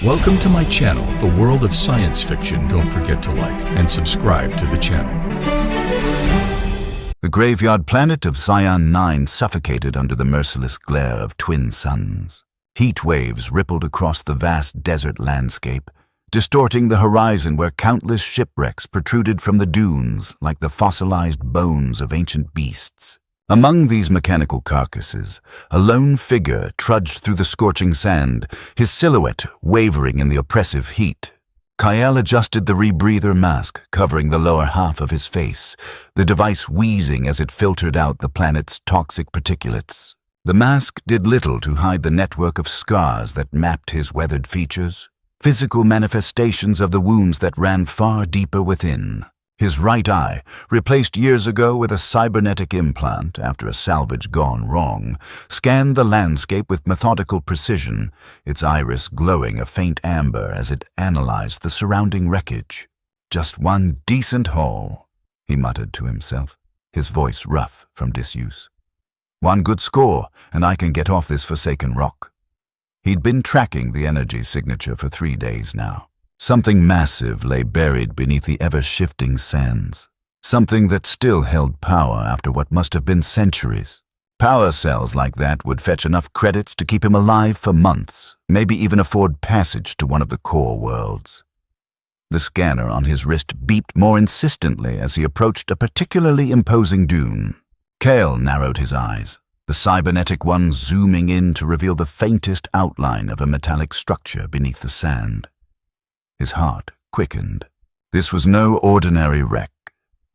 Welcome to my channel, The World of Science Fiction. Don't forget to like and subscribe to the channel. The graveyard planet of Zion 9 suffocated under the merciless glare of twin suns. Heat waves rippled across the vast desert landscape, distorting the horizon where countless shipwrecks protruded from the dunes like the fossilized bones of ancient beasts. Among these mechanical carcasses, a lone figure trudged through the scorching sand, his silhouette wavering in the oppressive heat. Kyle adjusted the rebreather mask covering the lower half of his face, the device wheezing as it filtered out the planet's toxic particulates. The mask did little to hide the network of scars that mapped his weathered features, physical manifestations of the wounds that ran far deeper within. His right eye, replaced years ago with a cybernetic implant after a salvage gone wrong, scanned the landscape with methodical precision, its iris glowing a faint amber as it analyzed the surrounding wreckage. "Just one decent haul," he muttered to himself, his voice rough from disuse. "One good score, and I can get off this forsaken rock." He'd been tracking the energy signature for 3 days now. Something massive lay buried beneath the ever-shifting sands. Something that still held power after what must have been centuries. Power cells like that would fetch enough credits to keep him alive for months, maybe even afford passage to one of the core worlds. The scanner on his wrist beeped more insistently as he approached a particularly imposing dune. Kale narrowed his eyes, the cybernetic one zooming in to reveal the faintest outline of a metallic structure beneath the sand. His heart quickened. This was no ordinary wreck.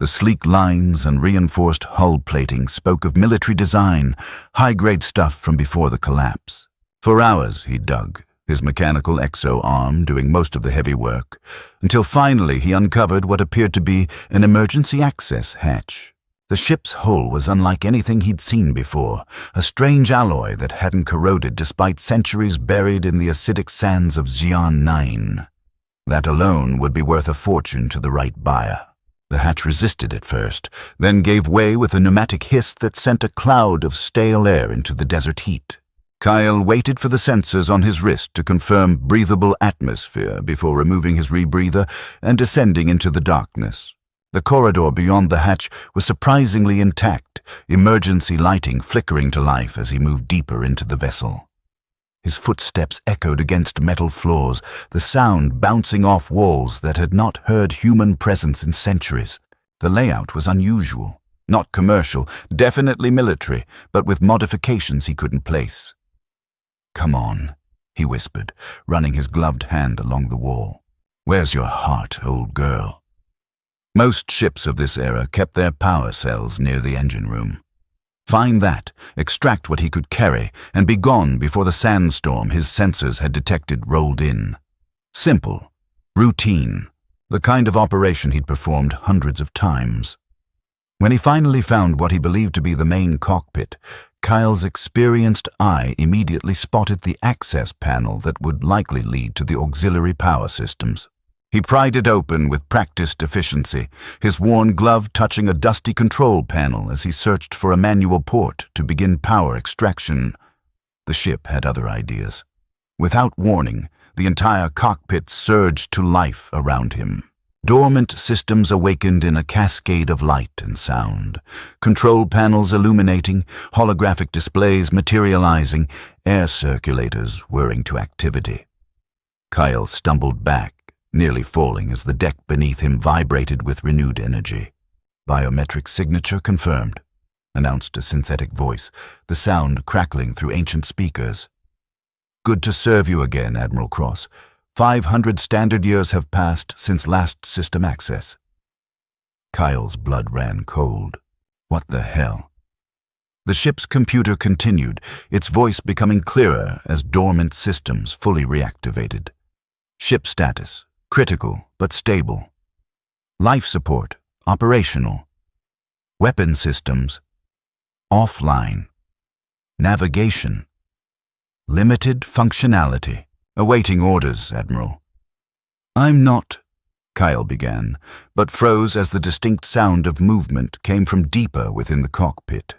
The sleek lines and reinforced hull plating spoke of military design, high-grade stuff from before the collapse. For hours he dug, his mechanical exo-arm doing most of the heavy work, until finally he uncovered what appeared to be an emergency access hatch. The ship's hull was unlike anything he'd seen before, a strange alloy that hadn't corroded despite centuries buried in the acidic sands of Zion 9. That alone would be worth a fortune to the right buyer. The hatch resisted at first, then gave way with a pneumatic hiss that sent a cloud of stale air into the desert heat. Kyle waited for the sensors on his wrist to confirm breathable atmosphere before removing his rebreather and descending into the darkness. The corridor beyond the hatch was surprisingly intact, emergency lighting flickering to life as he moved deeper into the vessel. His footsteps echoed against metal floors, the sound bouncing off walls that had not heard human presence in centuries. The layout was unusual, not commercial, definitely military, but with modifications he couldn't place. "Come on," he whispered, running his gloved hand along the wall. "Where's your heart, old girl?" Most ships of this era kept their power cells near the engine room. Find that, extract what he could carry, and be gone before the sandstorm his sensors had detected rolled in. Simple, routine, the kind of operation he'd performed hundreds of times. When he finally found what he believed to be the main cockpit, Kyle's experienced eye immediately spotted the access panel that would likely lead to the auxiliary power systems. He pried it open with practiced efficiency, his worn glove touching a dusty control panel as he searched for a manual port to begin power extraction. The ship had other ideas. Without warning, the entire cockpit surged to life around him. Dormant systems awakened in a cascade of light and sound, control panels illuminating, holographic displays materializing, air circulators whirring to activity. Kyle stumbled back, nearly falling as the deck beneath him vibrated with renewed energy. "Biometric signature confirmed," announced a synthetic voice, the sound crackling through ancient speakers. "Good to serve you again, Admiral Cross. 500 standard years have passed since last system access." Kyle's blood ran cold. What the hell? The ship's computer continued, its voice becoming clearer as dormant systems fully reactivated. Ship status: critical but stable. Life support, operational. Weapon systems, offline. Navigation, limited functionality. "Awaiting orders, Admiral." "I'm not," Kyle began, but froze as the distinct sound of movement came from deeper within the cockpit.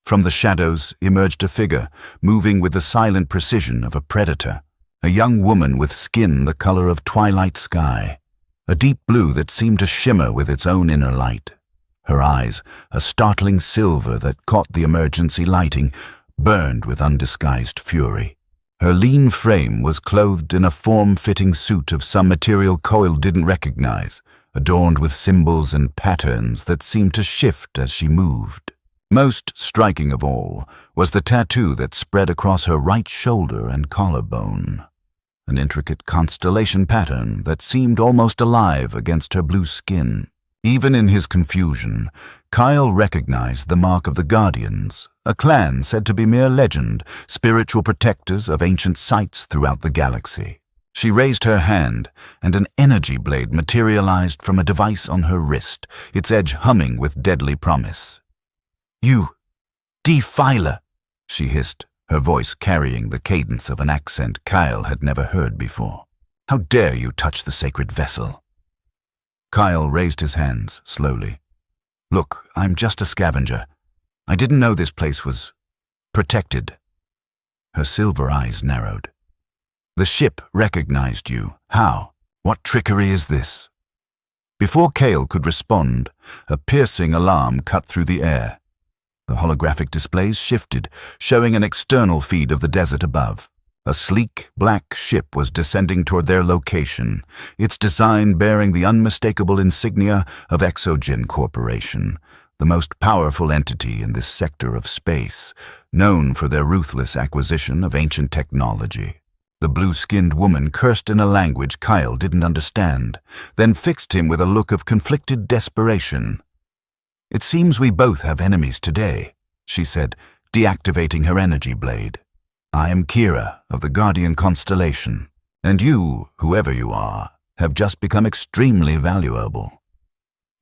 From the shadows emerged a figure, moving with the silent precision of a predator. a young woman with skin the color of twilight sky, a deep blue that seemed to shimmer with its own inner light. Her eyes, a startling silver that caught the emergency lighting, burned with undisguised fury. Her lean frame was clothed in a form-fitting suit of some material Coyle didn't recognize, adorned with symbols and patterns that seemed to shift as she moved. Most striking of all was the tattoo that spread across her right shoulder and collarbone, an intricate constellation pattern that seemed almost alive against her blue skin. Even in his confusion, Kyle recognized the mark of the Guardians, a clan said to be mere legend, spiritual protectors of ancient sites throughout the galaxy. She raised her hand, and an energy blade materialized from a device on her wrist, its edge humming with deadly promise. "You, defiler," she hissed, her voice carrying the cadence of an accent Kyle had never heard before. "How dare you touch the sacred vessel?" Kyle raised his hands slowly. "Look, I'm just a scavenger. I didn't know this place was protected." Her silver eyes narrowed. "The ship recognized you. How? What trickery is this?" Before Kale could respond, a piercing alarm cut through the air. The holographic displays shifted, showing an external feed of the desert above. A sleek, black ship was descending toward their location, its design bearing the unmistakable insignia of Exogen Corporation, the most powerful entity in this sector of space, known for their ruthless acquisition of ancient technology. The blue-skinned woman cursed in a language Kyle didn't understand, then fixed him with a look of conflicted desperation. "It seems we both have enemies today," she said, deactivating her energy blade. "I am Kira of the Guardian Constellation, and you, whoever you are, have just become extremely valuable."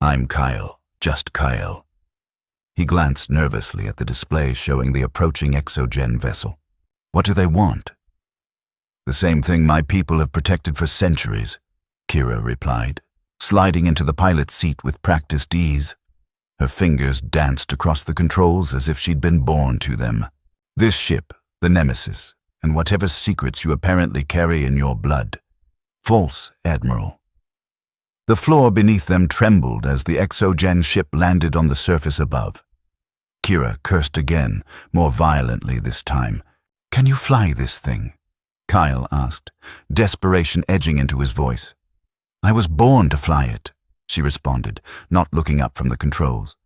"I'm Kyle, just Kyle." He glanced nervously at the display showing the approaching Exogen vessel. "What do they want?" "The same thing my people have protected for centuries," Kira replied, sliding into the pilot's seat with practiced ease. Her fingers danced across the controls as if she'd been born to them. "This ship, the Nemesis, and whatever secrets you apparently carry in your blood. False, Admiral." The floor beneath them trembled as the Exogen ship landed on the surface above. Kira cursed again, more violently this time. "Can you fly this thing?" Kyle asked, desperation edging into his voice. "I was born to fly it," she responded, not looking up from the controls.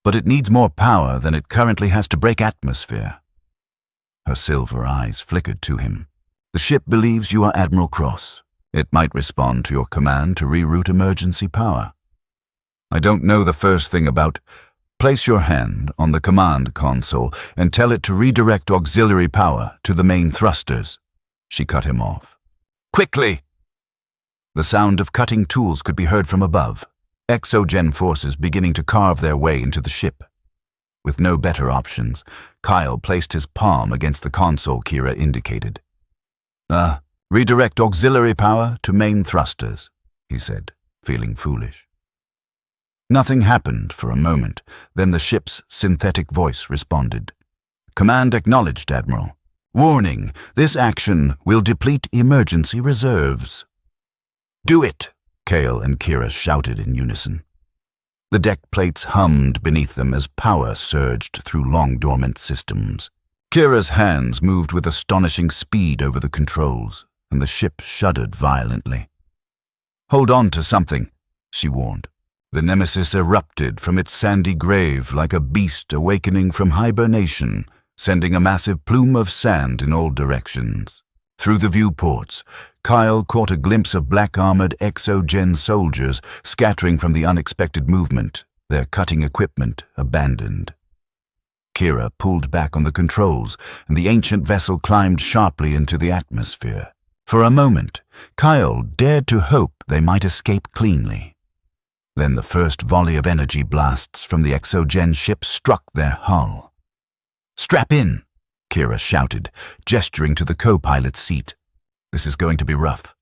"But it needs more power than it currently has to break atmosphere." Her silver eyes flickered to him. "The ship believes you are Admiral Cross. It might respond to your command to reroute emergency power." "I don't know the first thing about—" "Place your hand on the command console and tell it to redirect auxiliary power to the main thrusters." She cut him off. "Quickly!" The sound of cutting tools could be heard from above, Exogen forces beginning to carve their way into the ship. With no better options, Kyle placed his palm against the console Kira indicated. Redirect auxiliary power to main thrusters," he said, feeling foolish. Nothing happened for a moment, then the ship's synthetic voice responded. "Command acknowledged, Admiral. Warning, this action will deplete emergency reserves." "Do it!" Kale and Kira shouted in unison. The deck plates hummed beneath them as power surged through long-dormant systems. Kira's hands moved with astonishing speed over the controls, and the ship shuddered violently. "Hold on to something," she warned. The Nemesis erupted from its sandy grave like a beast awakening from hibernation, sending a massive plume of sand in all directions. Through the viewports, Kyle caught a glimpse of black-armored Exogen soldiers scattering from the unexpected movement, their cutting equipment abandoned. Kira pulled back on the controls, and the ancient vessel climbed sharply into the atmosphere. For a moment, Kyle dared to hope they might escape cleanly. Then the first volley of energy blasts from the Exogen ship struck their hull. "Strap in!" Kira shouted, gesturing to the co-pilot's seat. "This is going to be rough."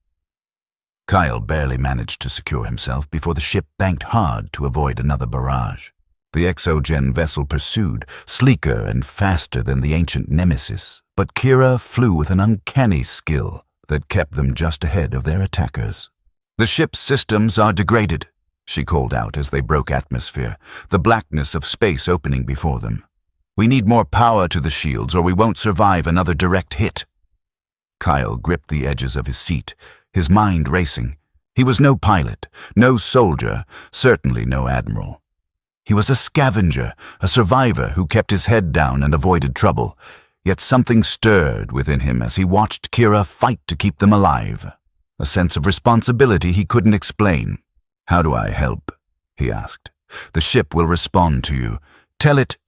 Kyle barely managed to secure himself before the ship banked hard to avoid another barrage. The Exogen vessel pursued, sleeker and faster than the ancient Nemesis, but Kira flew with an uncanny skill, that kept them just ahead of their attackers. "The ship's systems are degraded," she called out as they broke atmosphere, the blackness of space opening before them. "We need more power to the shields or we won't survive another direct hit." Kyle gripped the edges of his seat, his mind racing. He was no pilot, no soldier, certainly no admiral. He was a scavenger, a survivor who kept his head down and avoided trouble, yet something stirred within him as he watched Kira fight to keep them alive. A sense of responsibility he couldn't explain. "How do I help?" he asked. "The ship will respond to you. Tell it—"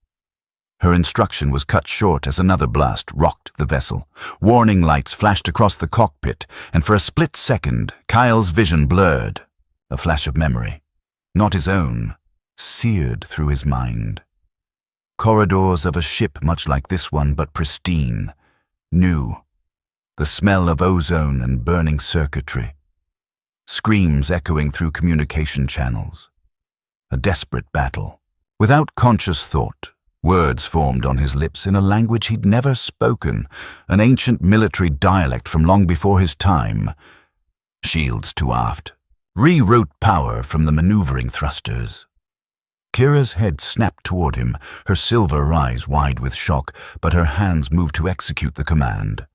Her instruction was cut short as another blast rocked the vessel. Warning lights flashed across the cockpit, and for a split second, Kyle's vision blurred. A flash of memory. Not his own. Seared through his mind. Corridors of a ship much like this one, but pristine. New. The smell of ozone and burning circuitry. Screams echoing through communication channels. A desperate battle. Without conscious thought, words formed on his lips in a language he'd never spoken, an ancient military dialect from long before his time. Shields to aft. Reroute power from the maneuvering thrusters. Kira's head snapped toward him, her silver eyes wide with shock, but her hands moved to execute the command.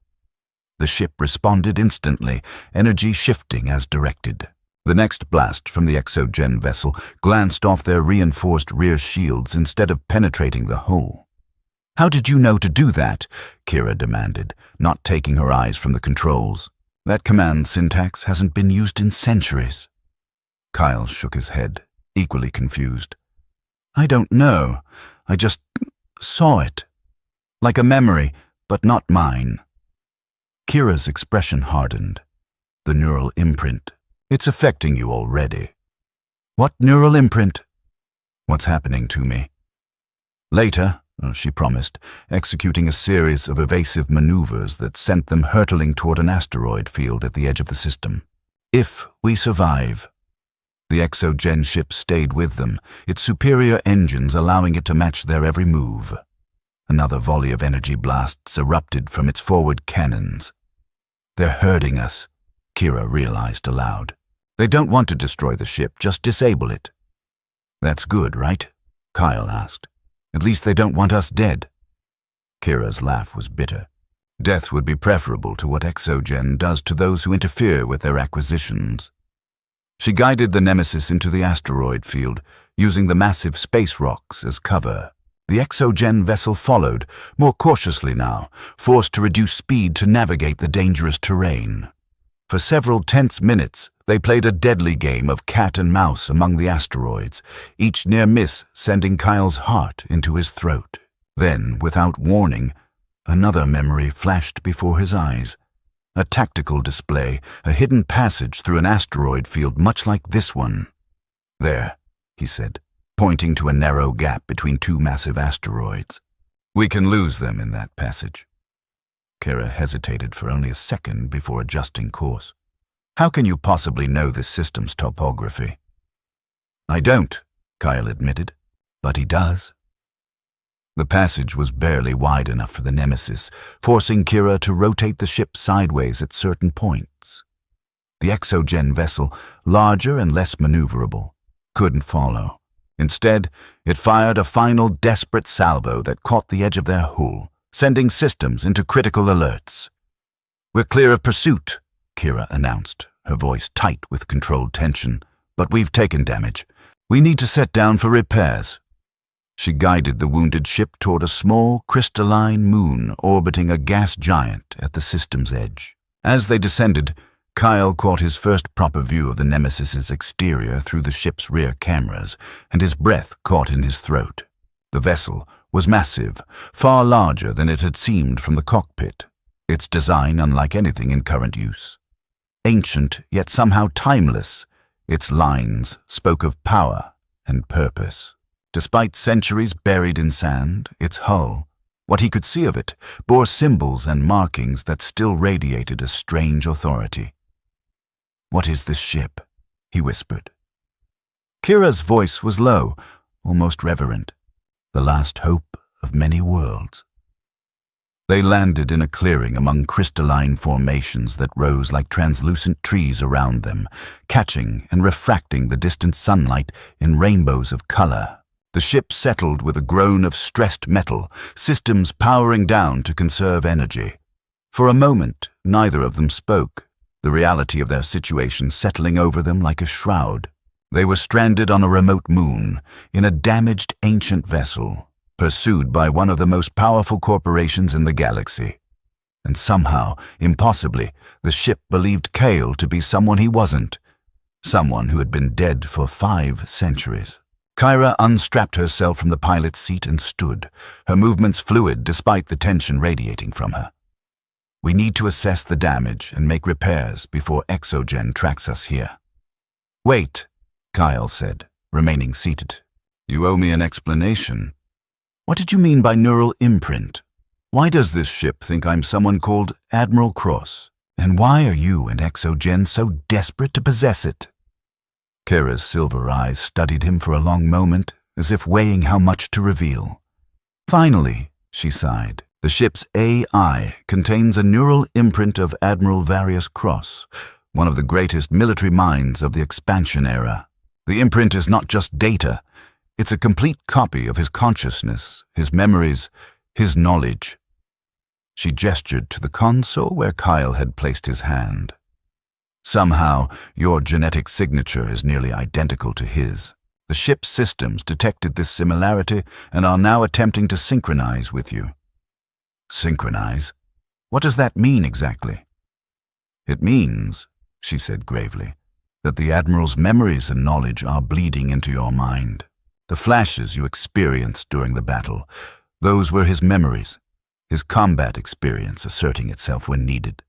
The ship responded instantly, energy shifting as directed. The next blast from the exogen vessel glanced off their reinforced rear shields instead of penetrating the hull. "How did you know to do that?" Kira demanded, not taking her eyes from the controls. "That command syntax hasn't been used in centuries." Kyle shook his head, equally confused. "I don't know. I just saw it. Like a memory, but not mine." Kira's expression hardened. "The neural imprint. It's affecting you already." "What neural imprint?" "What's happening to me?" "Later," she promised, executing a series of evasive maneuvers that sent them hurtling toward an asteroid field at the edge of the system. "If we survive." The exogen ship stayed with them, its superior engines allowing it to match their every move. Another volley of energy blasts erupted from its forward cannons. "They're hurting us," Kira realized aloud. "They don't want to destroy the ship, just disable it." "That's good, right?" Kyle asked. "At least they don't want us dead." Kira's laugh was bitter. "Death would be preferable to what exogen does to those who interfere with their acquisitions." She guided the Nemesis into the asteroid field, using the massive space rocks as cover. The exogen vessel followed, more cautiously now, forced to reduce speed to navigate the dangerous terrain. For several tense minutes, they played a deadly game of cat and mouse among the asteroids, each near miss sending Kyle's heart into his throat. Then, without warning, another memory flashed before his eyes. A tactical display, a hidden passage through an asteroid field much like this one. "There," he said, pointing to a narrow gap between two massive asteroids. "We can lose them in that passage." Kira hesitated for only a second before adjusting course. "How can you possibly know this system's topography?" "I don't," Kyle admitted, "but he does." The passage was barely wide enough for the Nemesis, forcing Kira to rotate the ship sideways at certain points. The exogen vessel, larger and less maneuverable, couldn't follow. Instead, it fired a final desperate salvo that caught the edge of their hull, sending systems into critical alerts. "We're clear of pursuit," Kira announced, her voice tight with controlled tension. "But we've taken damage. We need to set down for repairs." She guided the wounded ship toward a small, crystalline moon orbiting a gas giant at the system's edge. As they descended, Kyle caught his first proper view of the Nemesis's exterior through the ship's rear cameras, and his breath caught in his throat. The vessel was massive, far larger than it had seemed from the cockpit, its design unlike anything in current use. Ancient, yet somehow timeless, its lines spoke of power and purpose. Despite centuries buried in sand, its hull, what he could see of it, bore symbols and markings that still radiated a strange authority. "What is this ship?" he whispered. Kira's voice was low, almost reverent. "The last hope of many worlds." They landed in a clearing among crystalline formations that rose like translucent trees around them, catching and refracting the distant sunlight in rainbows of color. The ship settled with a groan of stressed metal, systems powering down to conserve energy. For a moment, neither of them spoke, the reality of their situation settling over them like a shroud. They were stranded on a remote moon, in a damaged ancient vessel, pursued by one of the most powerful corporations in the galaxy. And somehow, impossibly, the ship believed Kale to be someone he wasn't, someone who had been dead for 5 centuries. Kyra unstrapped herself from the pilot's seat and stood, her movements fluid despite the tension radiating from her. We need to assess the damage and make repairs before Exogen tracks us here. Wait, Kyle said, remaining seated. You owe me an explanation. What did you mean by neural imprint? Why does this ship think I'm someone called Admiral Cross? And why are you and Exogen so desperate to possess it? Kira's silver eyes studied him for a long moment, as if weighing how much to reveal. Finally, she sighed, the ship's AI contains a neural imprint of Admiral Various Cross, one of the greatest military minds of the expansion era. The imprint is not just data, it's a complete copy of his consciousness, his memories, his knowledge. She gestured to the console where Kyle had placed his hand. Somehow, your genetic signature is nearly identical to his. The ship's systems detected this similarity and are now attempting to synchronize with you. Synchronize? What does that mean exactly? It means, she said gravely, that the Admiral's memories and knowledge are bleeding into your mind. The flashes you experienced during the battle, those were his memories, his combat experience asserting itself when needed.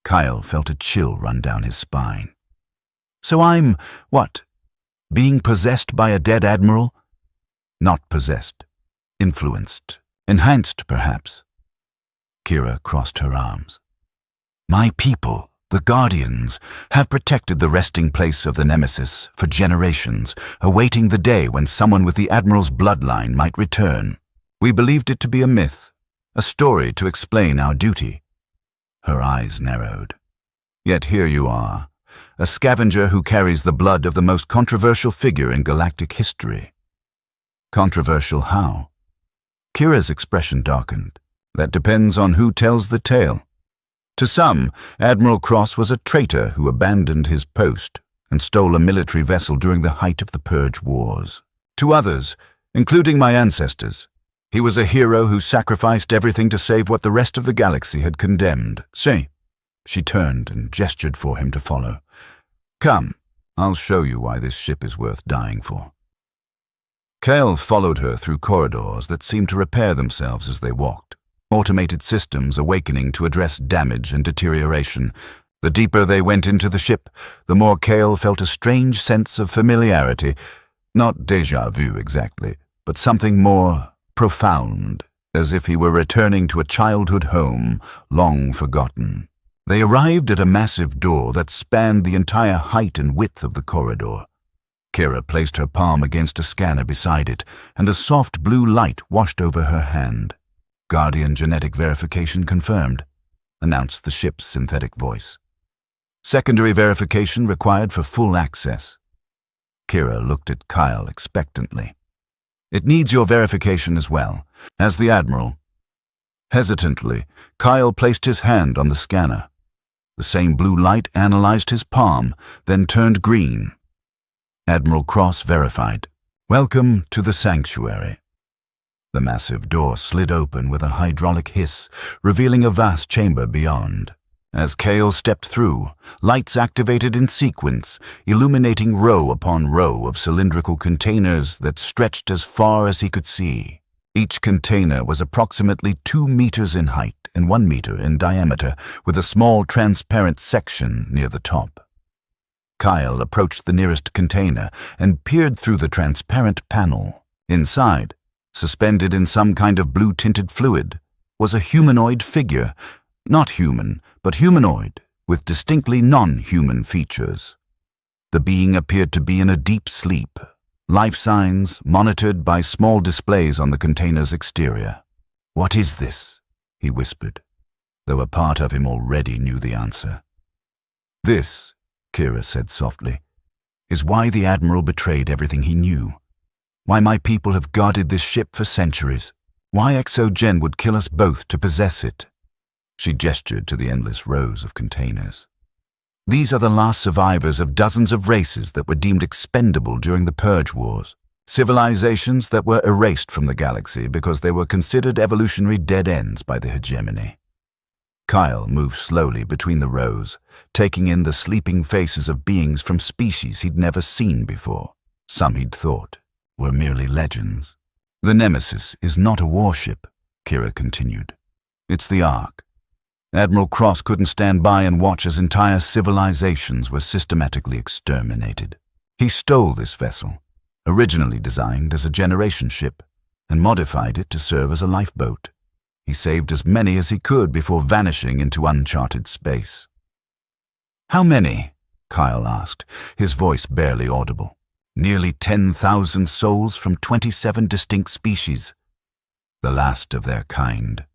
Kyle felt a chill run down his spine. So I'm, what, being possessed by a dead admiral? Not possessed. Influenced. Enhanced, perhaps. Kira crossed her arms. My people, the Guardians, have protected the resting place of the Nemesis for generations, awaiting the day when someone with the Admiral's bloodline might return. We believed it to be a myth, a story to explain our duty. Her eyes narrowed. Yet here you are, a scavenger who carries the blood of the most controversial figure in galactic history. Controversial how? Kira's expression darkened. That depends on who tells the tale. To some, Admiral Cross was a traitor who abandoned his post and stole a military vessel during the height of the Purge Wars. To others, including my ancestors, he was a hero who sacrificed everything to save what the rest of the galaxy had condemned. See, she turned and gestured for him to follow. Come, I'll show you why this ship is worth dying for. Kale followed her through corridors that seemed to repair themselves as they walked, automated systems awakening to address damage and deterioration. The deeper they went into the ship, the more Kale felt a strange sense of familiarity, not déjà vu exactly, but something more profound, as if he were returning to a childhood home long forgotten. They arrived at a massive door that spanned the entire height and width of the corridor. Kira placed her palm against a scanner beside it, and a soft blue light washed over her hand. Guardian genetic verification confirmed, announced the ship's synthetic voice. Secondary verification required for full access. Kira looked at Kyle expectantly. It needs your verification as well, as the Admiral. Hesitantly, Kyle placed his hand on the scanner. The same blue light analyzed his palm, then turned green. Admiral Cross verified. Welcome to the sanctuary. The massive door slid open with a hydraulic hiss, revealing a vast chamber beyond. As Kale stepped through, lights activated in sequence, illuminating row upon row of cylindrical containers that stretched as far as he could see. Each container was approximately 2 meters in height and 1 meter in diameter, with a small transparent section near the top. Kyle approached the nearest container and peered through the transparent panel. Inside, suspended in some kind of blue-tinted fluid, was a humanoid figure, not human, but humanoid, with distinctly non-human features. The being appeared to be in a deep sleep, life signs monitored by small displays on the container's exterior. What is this? he whispered, though a part of him already knew the answer. "This," Kira said softly, "is why the Admiral betrayed everything he knew. Why my people have guarded this ship for centuries. Why Exogen would kill us both to possess it." She gestured to the endless rows of containers. "These are the last survivors of dozens of races that were deemed expendable during the Purge Wars. Civilizations that were erased from the galaxy because they were considered evolutionary dead ends by the hegemony." Kyle moved slowly between the rows, taking in the sleeping faces of beings from species he'd never seen before. Some he'd thought were merely legends. "The Nemesis is not a warship," Kira continued. "It's the Ark. Admiral Cross couldn't stand by and watch as entire civilizations were systematically exterminated. He stole this vessel, originally designed as a generation ship, and modified it to serve as a lifeboat. He saved as many as he could before vanishing into uncharted space." "How many?" Kyle asked, his voice barely audible. "Nearly 10,000 souls from 27 distinct species. The last of their kind."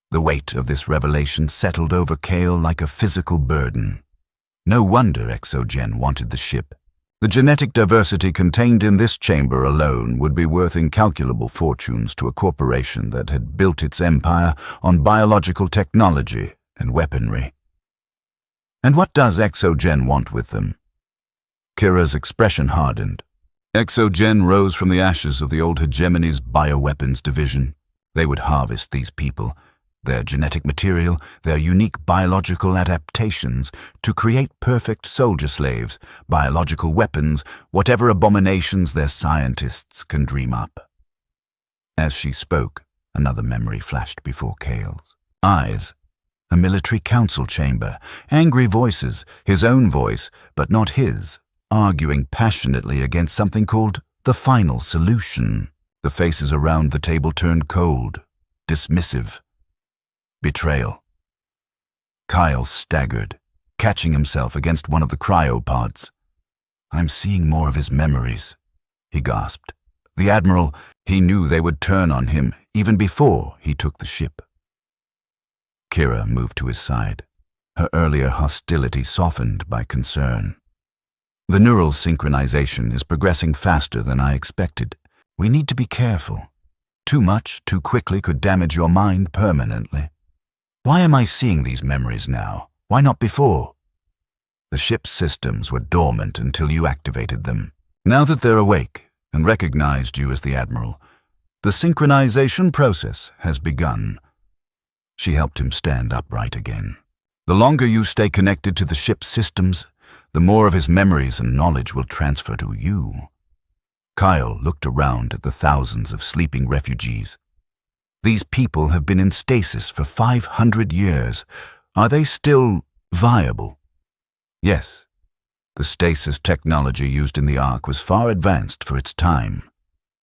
The weight of this revelation settled over Kale like a physical burden. No wonder Exogen wanted the ship. The genetic diversity contained in this chamber alone would be worth incalculable fortunes to a corporation that had built its empire on biological technology and weaponry. "And what does Exogen want with them?" Kira's expression hardened. "Exogen rose from the ashes of the old hegemony's bioweapons division. They would harvest these people, their genetic material, their unique biological adaptations, to create perfect soldier slaves, biological weapons, whatever abominations their scientists can dream up." As she spoke, another memory flashed before Kale's eyes. A military council chamber, angry voices, his own voice, but not his, arguing passionately against something called the final solution. The faces around the table turned cold, dismissive. Betrayal. Kyle staggered, catching himself against one of the cryopods. "I'm seeing more of his memories," he gasped. The Admiral, he knew they would turn on him even before he took the ship. Kira moved to his side, her earlier hostility softened by concern. "The neural synchronization is progressing faster than I expected. We need to be careful. Too much, too quickly could damage your mind permanently. Why am I seeing these memories now? Why not before?" "The ship's systems were dormant until you activated them. Now that they're awake and recognized you as the Admiral, the synchronization process has begun." She helped him stand upright again. "The longer you stay connected to the ship's systems, the more of his memories and knowledge will transfer to you." Kyle looked around at the thousands of sleeping refugees. "These people have been in stasis for 500 years. Are they still viable?" "Yes. The stasis technology used in the Ark was far advanced for its time.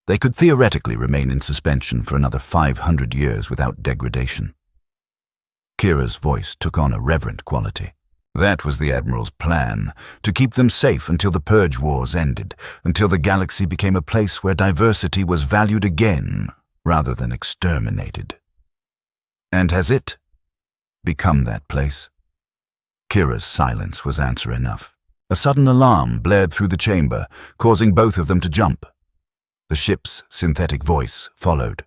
They could theoretically remain in suspension for another 500 years without degradation." Kira's voice took on a reverent quality. That was the Admiral's plan, to keep them safe until the Purge Wars ended, until the galaxy became a place where diversity was valued again, rather than exterminated. And has it become that place? Kira's silence was answer enough. A sudden alarm blared through the chamber, causing both of them to jump. The ship's synthetic voice followed.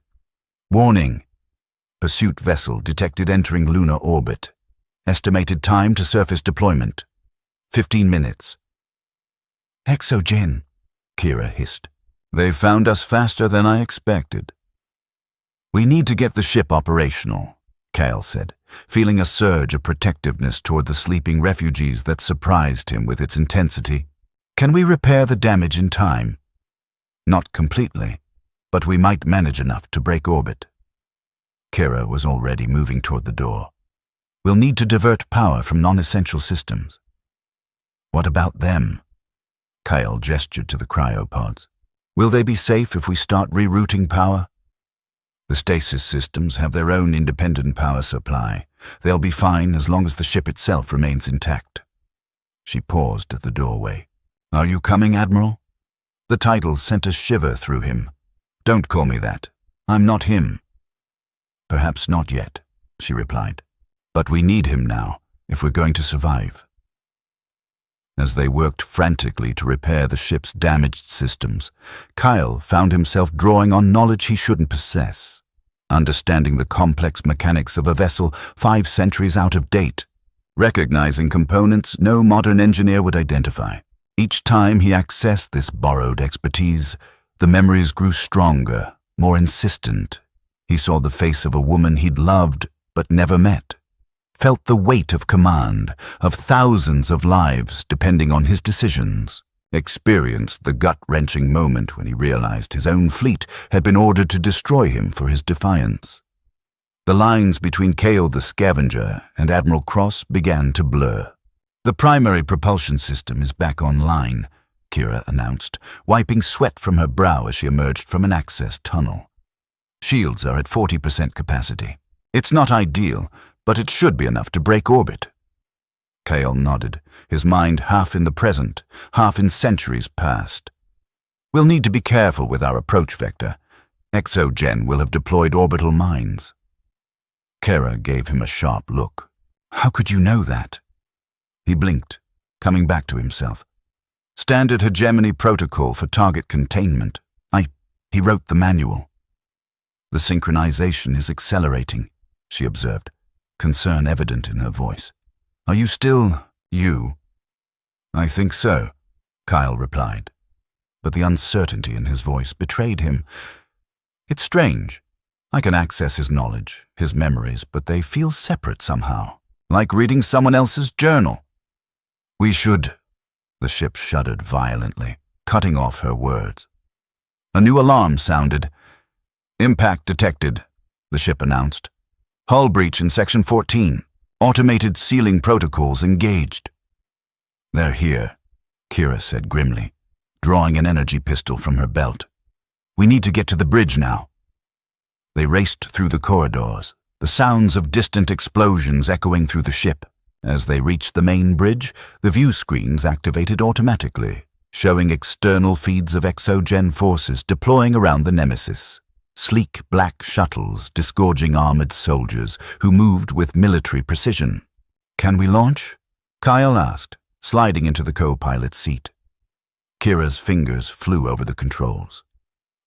"Warning! Pursuit vessel detected entering lunar orbit. Estimated time to surface deployment: 15 minutes. "Exogen," Kira hissed. "They found us faster than I expected." "We need to get the ship operational," Kyle said, feeling a surge of protectiveness toward the sleeping refugees that surprised him with its intensity. "Can we repair the damage in time?" "Not completely, but we might manage enough to break orbit." Kira was already moving toward the door. "We'll need to divert power from non-essential systems." "What about them?" Kyle gestured to the cryopods. "Will they be safe if we start rerouting power?" "The stasis systems have their own independent power supply. They'll be fine as long as the ship itself remains intact." She paused at the doorway. "Are you coming, Admiral?" The title sent a shiver through him. "Don't call me that. I'm not him." Perhaps not yet, she replied. But we need him now, if we're going to survive. As they worked frantically to repair the ship's damaged systems, Kyle found himself drawing on knowledge he shouldn't possess, understanding the complex mechanics of a vessel 5 centuries out of date, recognizing components no modern engineer would identify. Each time he accessed this borrowed expertise, the memories grew stronger, more insistent. He saw the face of a woman he'd loved but never met, felt the weight of command, of thousands of lives depending on his decisions, experienced the gut-wrenching moment when he realized his own fleet had been ordered to destroy him for his defiance. The lines between Kale the Scavenger and Admiral Cross began to blur. "The primary propulsion system is back online," Kira announced, wiping sweat from her brow as she emerged from an access tunnel. "Shields are at 40% capacity. It's not ideal, but it should be enough to break orbit." Kale nodded, his mind half in the present, half in centuries past. "We'll need to be careful with our approach vector. Exogen will have deployed orbital mines." Kara gave him a sharp look. "How could you know that?" He blinked, coming back to himself. "Standard hegemony protocol for target containment. He wrote the manual." "The synchronization is accelerating," she observed, concern evident in her voice. "Are you still you?" "I think so," Kyle replied, but the uncertainty in his voice betrayed him. "It's strange. I can access his knowledge, his memories, but they feel separate somehow, like reading someone else's journal." "We should—" The ship shuddered violently, cutting off her words. A new alarm sounded. "Impact detected," the ship announced. "Hull breach in Section 14. Automated sealing protocols engaged." "They're here," Kira said grimly, drawing an energy pistol from her belt. "We need to get to the bridge now." They raced through the corridors, the sounds of distant explosions echoing through the ship. As they reached the main bridge, the view screens activated automatically, showing external feeds of exogen forces deploying around the Nemesis. Sleek black shuttles disgorging armored soldiers who moved with military precision. "Can we launch?" Kyle asked, sliding into the co-pilot's seat. Kira's fingers flew over the controls.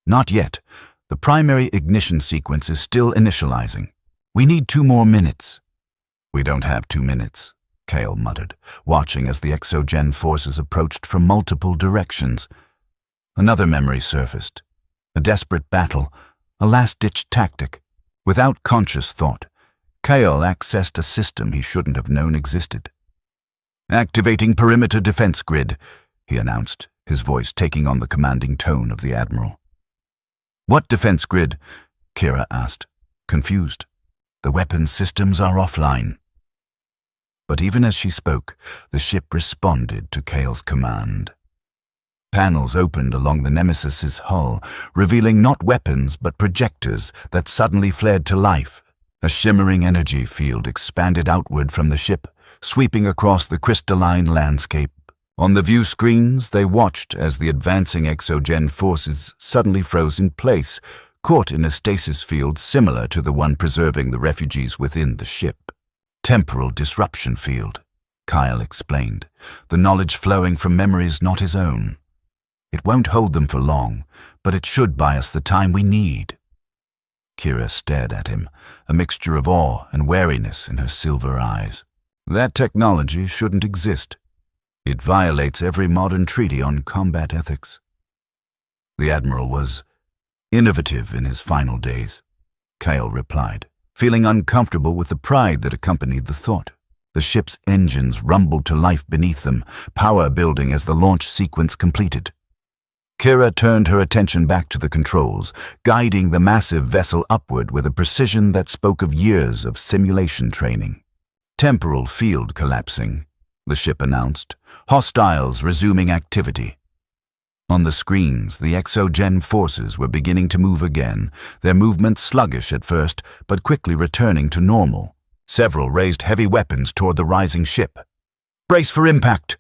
"Not yet. The primary ignition sequence is still initializing. We need 2 more minutes." "We don't have 2 minutes," Kale muttered, watching as the exogen forces approached from multiple directions. Another memory surfaced. A desperate battle, a last-ditch tactic. Without conscious thought, Kale accessed a system he shouldn't have known existed. "Activating perimeter defense grid," he announced, his voice taking on the commanding tone of the Admiral. "What defense grid?" Kira asked, confused. "The weapons systems are offline." But even as she spoke, the ship responded to Kale's command. Panels opened along the Nemesis's hull, revealing not weapons but projectors that suddenly flared to life. A shimmering energy field expanded outward from the ship, sweeping across the crystalline landscape. On the view screens, they watched as the advancing exogen forces suddenly froze in place, caught in a stasis field similar to the one preserving the refugees within the ship. "Temporal disruption field," Kyle explained, the knowledge flowing from memories not his own. "It won't hold them for long, but it should buy us the time we need." Kira stared at him, a mixture of awe and wariness in her silver eyes. "That technology shouldn't exist. It violates every modern treaty on combat ethics." The Admiral was innovative in his final days, Kyle replied, feeling uncomfortable with the pride that accompanied the thought. The ship's engines rumbled to life beneath them, power building as the launch sequence completed. Kira turned her attention back to the controls, guiding the massive vessel upward with a precision that spoke of years of simulation training. "Temporal field collapsing," the ship announced, "Hostiles resuming activity." On the screens, the exogen forces were beginning to move again, their movements sluggish at first, but quickly returning to normal. Several raised heavy weapons toward the rising ship. "Brace for impact!"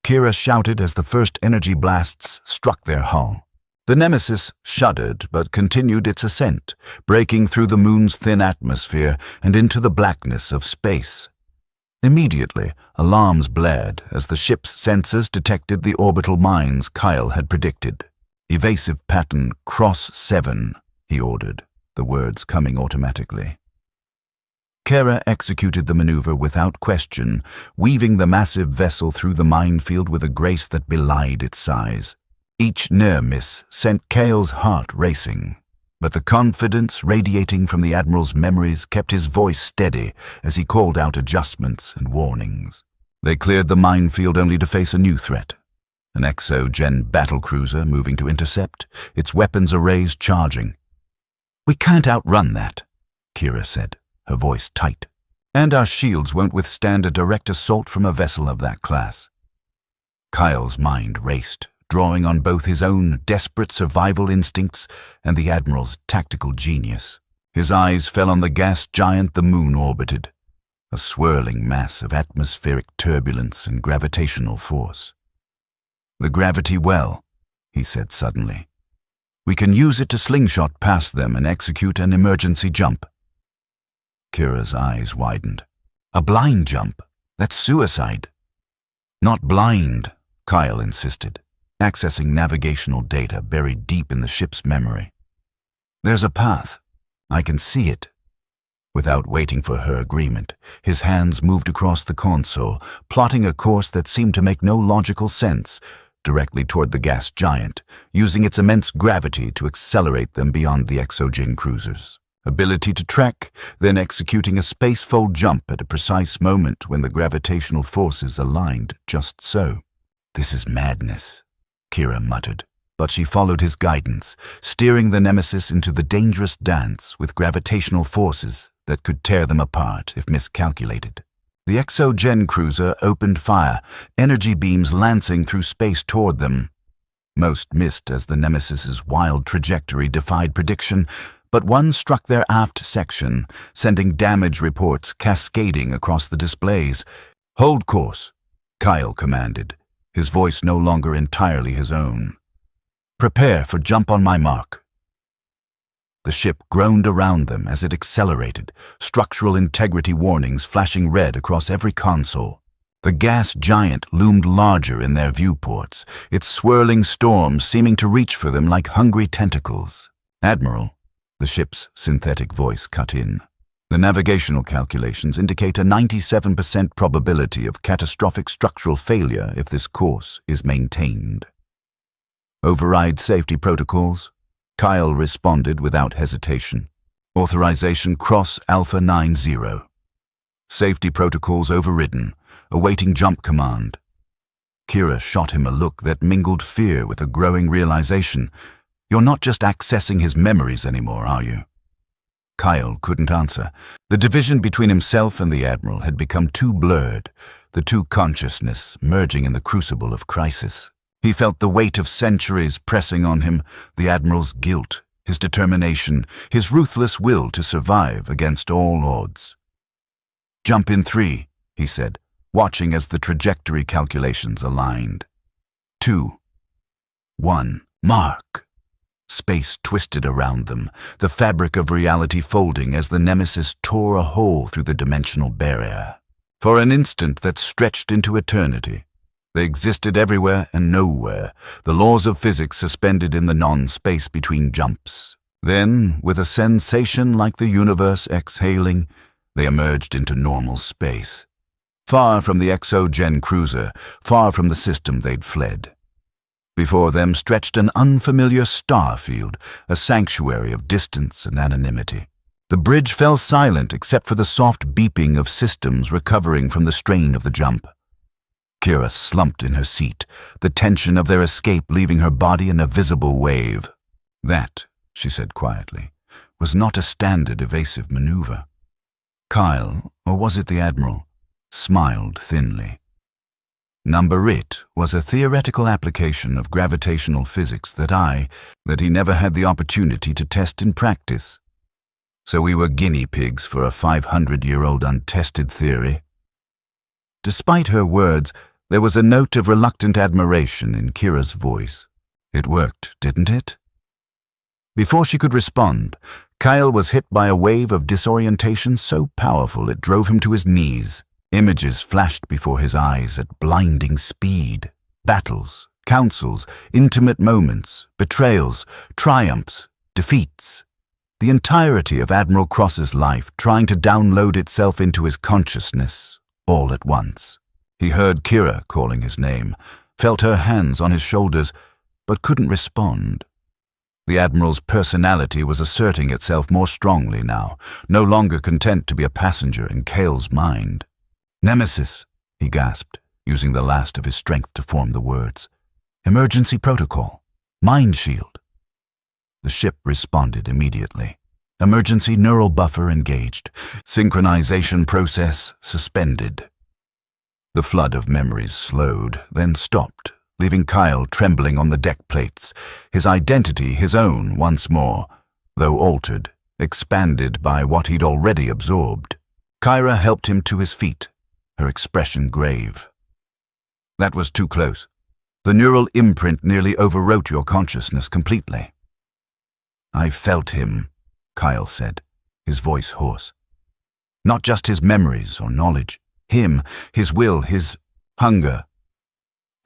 Kira shouted as the first energy blasts struck their hull. The Nemesis shuddered but continued its ascent, breaking through the moon's thin atmosphere and into the blackness of space. Immediately, alarms blared as the ship's sensors detected the orbital mines Kyle had predicted. "Evasive pattern cross 7, he ordered, the words coming automatically. Kara executed the maneuver without question, weaving the massive vessel through the minefield with a grace that belied its size. Each near miss sent Kale's heart racing, but the confidence radiating from the Admiral's memories kept his voice steady as he called out adjustments and warnings. They cleared the minefield only to face a new threat. An Exo-Gen battlecruiser moving to intercept, its weapons arrays charging. "We can't outrun that," Kira said, her voice tight. "And our shields won't withstand a direct assault from a vessel of that class." Kyle's mind raced, drawing on both his own desperate survival instincts and the Admiral's tactical genius. His eyes fell on the gas giant the moon orbited, a swirling mass of atmospheric turbulence and gravitational force. "The gravity well," he said suddenly. "We can use it to slingshot past them and execute an emergency jump." Kira's eyes widened. "A blind jump? That's suicide." "Not blind," Kyle insisted, accessing navigational data buried deep in the ship's memory. "There's a path. I can see it." Without waiting for her agreement, his hands moved across the console, plotting a course that seemed to make no logical sense, directly toward the gas giant, using its immense gravity to accelerate them beyond the Exogen cruisers. Ability to track, then executing a spacefold jump at a precise moment when the gravitational forces aligned just so. "This is madness," Kira muttered, but she followed his guidance, steering the Nemesis into the dangerous dance with gravitational forces that could tear them apart if miscalculated. The Exogen cruiser opened fire, energy beams lancing through space toward them. Most missed as the Nemesis's wild trajectory defied prediction, but one struck their aft section, sending damage reports cascading across the displays. "Hold course," Kyle commanded, his voice no longer entirely his own. "Prepare for jump on my mark." The ship groaned around them as it accelerated, structural integrity warnings flashing red across every console. The gas giant loomed larger in their viewports, its swirling storms seeming to reach for them like hungry tentacles. "Admiral," the ship's synthetic voice cut in. "The navigational calculations indicate a 97% probability of catastrophic structural failure if this course is maintained." "Override safety protocols," Kyle responded without hesitation. "Authorization cross Alpha 90. Safety protocols overridden, awaiting jump command." Kira shot him a look that mingled fear with a growing realization. "You're not just accessing his memories anymore, are you?" Kyle couldn't answer. The division between himself and the Admiral had become too blurred, the two consciousness merging in the crucible of crisis. He felt the weight of centuries pressing on him, the Admiral's guilt, his determination, his ruthless will to survive against all odds. "Jump in 3, he said, watching as the trajectory calculations aligned. 2, 1, mark. Space twisted around them, the fabric of reality folding as the Nemesis tore a hole through the dimensional barrier. For an instant that stretched into eternity, they existed everywhere and nowhere, the laws of physics suspended in the non-space between jumps. Then, with a sensation like the universe exhaling, they emerged into normal space. Far from the Exogen cruiser, far from the system they'd fled. Before them stretched an unfamiliar star field, a sanctuary of distance and anonymity. The bridge fell silent except for the soft beeping of systems recovering from the strain of the jump. Kira slumped in her seat, the tension of their escape leaving her body in a visible wave. "That," she said quietly, "was not a standard evasive maneuver." Kyle, or was it the Admiral, smiled thinly. "Number it was a theoretical application of gravitational physics that he never had the opportunity to test in practice. So we were guinea pigs for a 500-year-old untested theory." Despite her words, there was a note of reluctant admiration in Kira's voice. It worked, didn't it? Before she could respond, Kyle was hit by a wave of disorientation so powerful it drove him to his knees. Images flashed before his eyes at blinding speed. Battles, councils, intimate moments, betrayals, triumphs, defeats. The entirety of Admiral Cross's life trying to download itself into his consciousness, all at once. He heard Kira calling his name, felt her hands on his shoulders, but couldn't respond. The Admiral's personality was asserting itself more strongly now, no longer content to be a passenger in Kale's mind. "Nemesis," he gasped, using the last of his strength to form the words. "Emergency protocol. Mind shield." The ship responded immediately. Emergency neural buffer engaged. Synchronization process suspended. The flood of memories slowed, then stopped, leaving Kyle trembling on the deck plates, his identity his own once more, though altered, expanded by what he'd already absorbed. Kyra helped him to his feet, her expression grave. "That was too close. The neural imprint nearly overwrote your consciousness completely." "I felt him," Kyle said, his voice hoarse. "Not just his memories or knowledge. Him, his will, his hunger."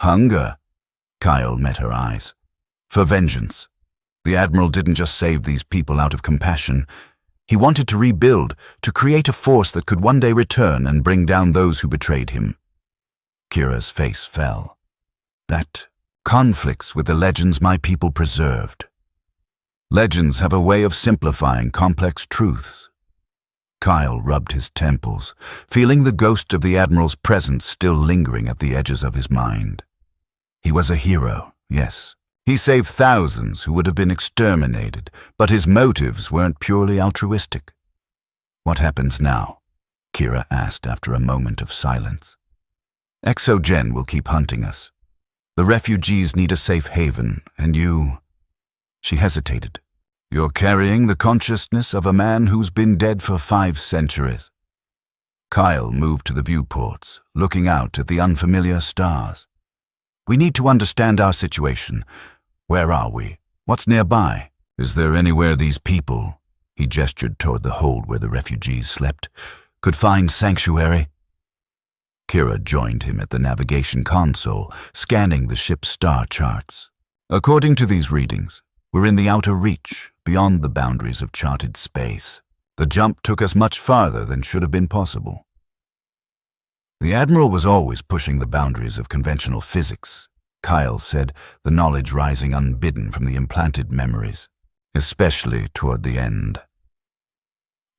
"Hunger?" Kyle met her eyes. "For vengeance. The Admiral didn't just save these people out of compassion. He wanted to rebuild, to create a force that could one day return and bring down those who betrayed him." Kira's face fell. "That conflicts with the legends my people preserved. Legends have a way of simplifying complex truths." Kyle rubbed his temples, feeling the ghost of the Admiral's presence still lingering at the edges of his mind. He was a hero, yes. He saved thousands who would have been exterminated, but his motives weren't purely altruistic. "What happens now?" Kira asked after a moment of silence. "Exogen will keep hunting us. The refugees need a safe haven, and you—" She hesitated. "You're carrying the consciousness of a man who's been dead for 5 centuries. Kyle moved to the viewports, looking out at the unfamiliar stars. "We need to understand our situation. Where are we? What's nearby? Is there anywhere these people," he gestured toward the hold where the refugees slept, "could find sanctuary?" Kira joined him at the navigation console, scanning the ship's star charts. "According to these readings, we're in the outer reach, beyond the boundaries of charted space. The jump took us much farther than should have been possible." "The Admiral was always pushing the boundaries of conventional physics," Kyle said, the knowledge rising unbidden from the implanted memories, "especially toward the end."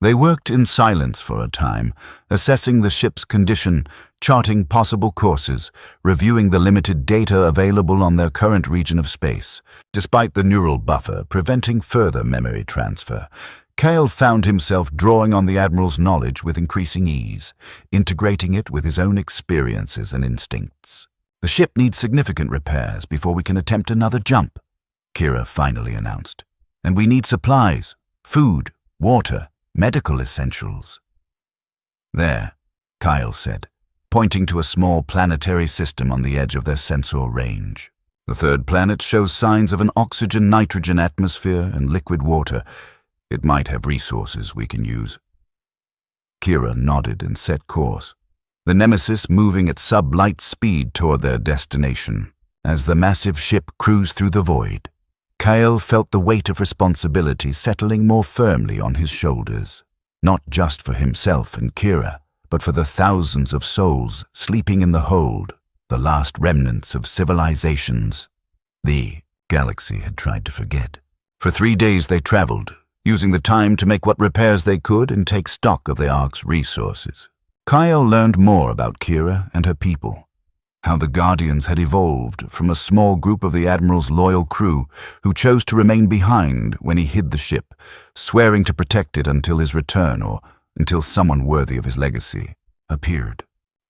They worked in silence for a time, assessing the ship's condition, charting possible courses, reviewing the limited data available on their current region of space. Despite the neural buffer preventing further memory transfer, Kyle found himself drawing on the Admiral's knowledge with increasing ease, integrating it with his own experiences and instincts. "The ship needs significant repairs before we can attempt another jump," Kira finally announced. "And we need supplies, food, water, medical essentials." "There," Kyle said, pointing to a small planetary system on the edge of their sensor range. "The third planet shows signs of an oxygen-nitrogen atmosphere and liquid water. It might have resources we can use." Kira nodded and set course, the Nemesis moving at sub-light speed toward their destination. As the massive ship cruised through the void, Kyle felt the weight of responsibility settling more firmly on his shoulders, not just for himself and Kira, but for the thousands of souls sleeping in the hold, the last remnants of civilizations the galaxy had tried to forget. For 3 days they traveled, using the time to make what repairs they could and take stock of the Ark's resources. Kyle learned more about Kira and her people, how the Guardians had evolved from a small group of the Admiral's loyal crew who chose to remain behind when he hid the ship, swearing to protect it until his return or until someone worthy of his legacy appeared.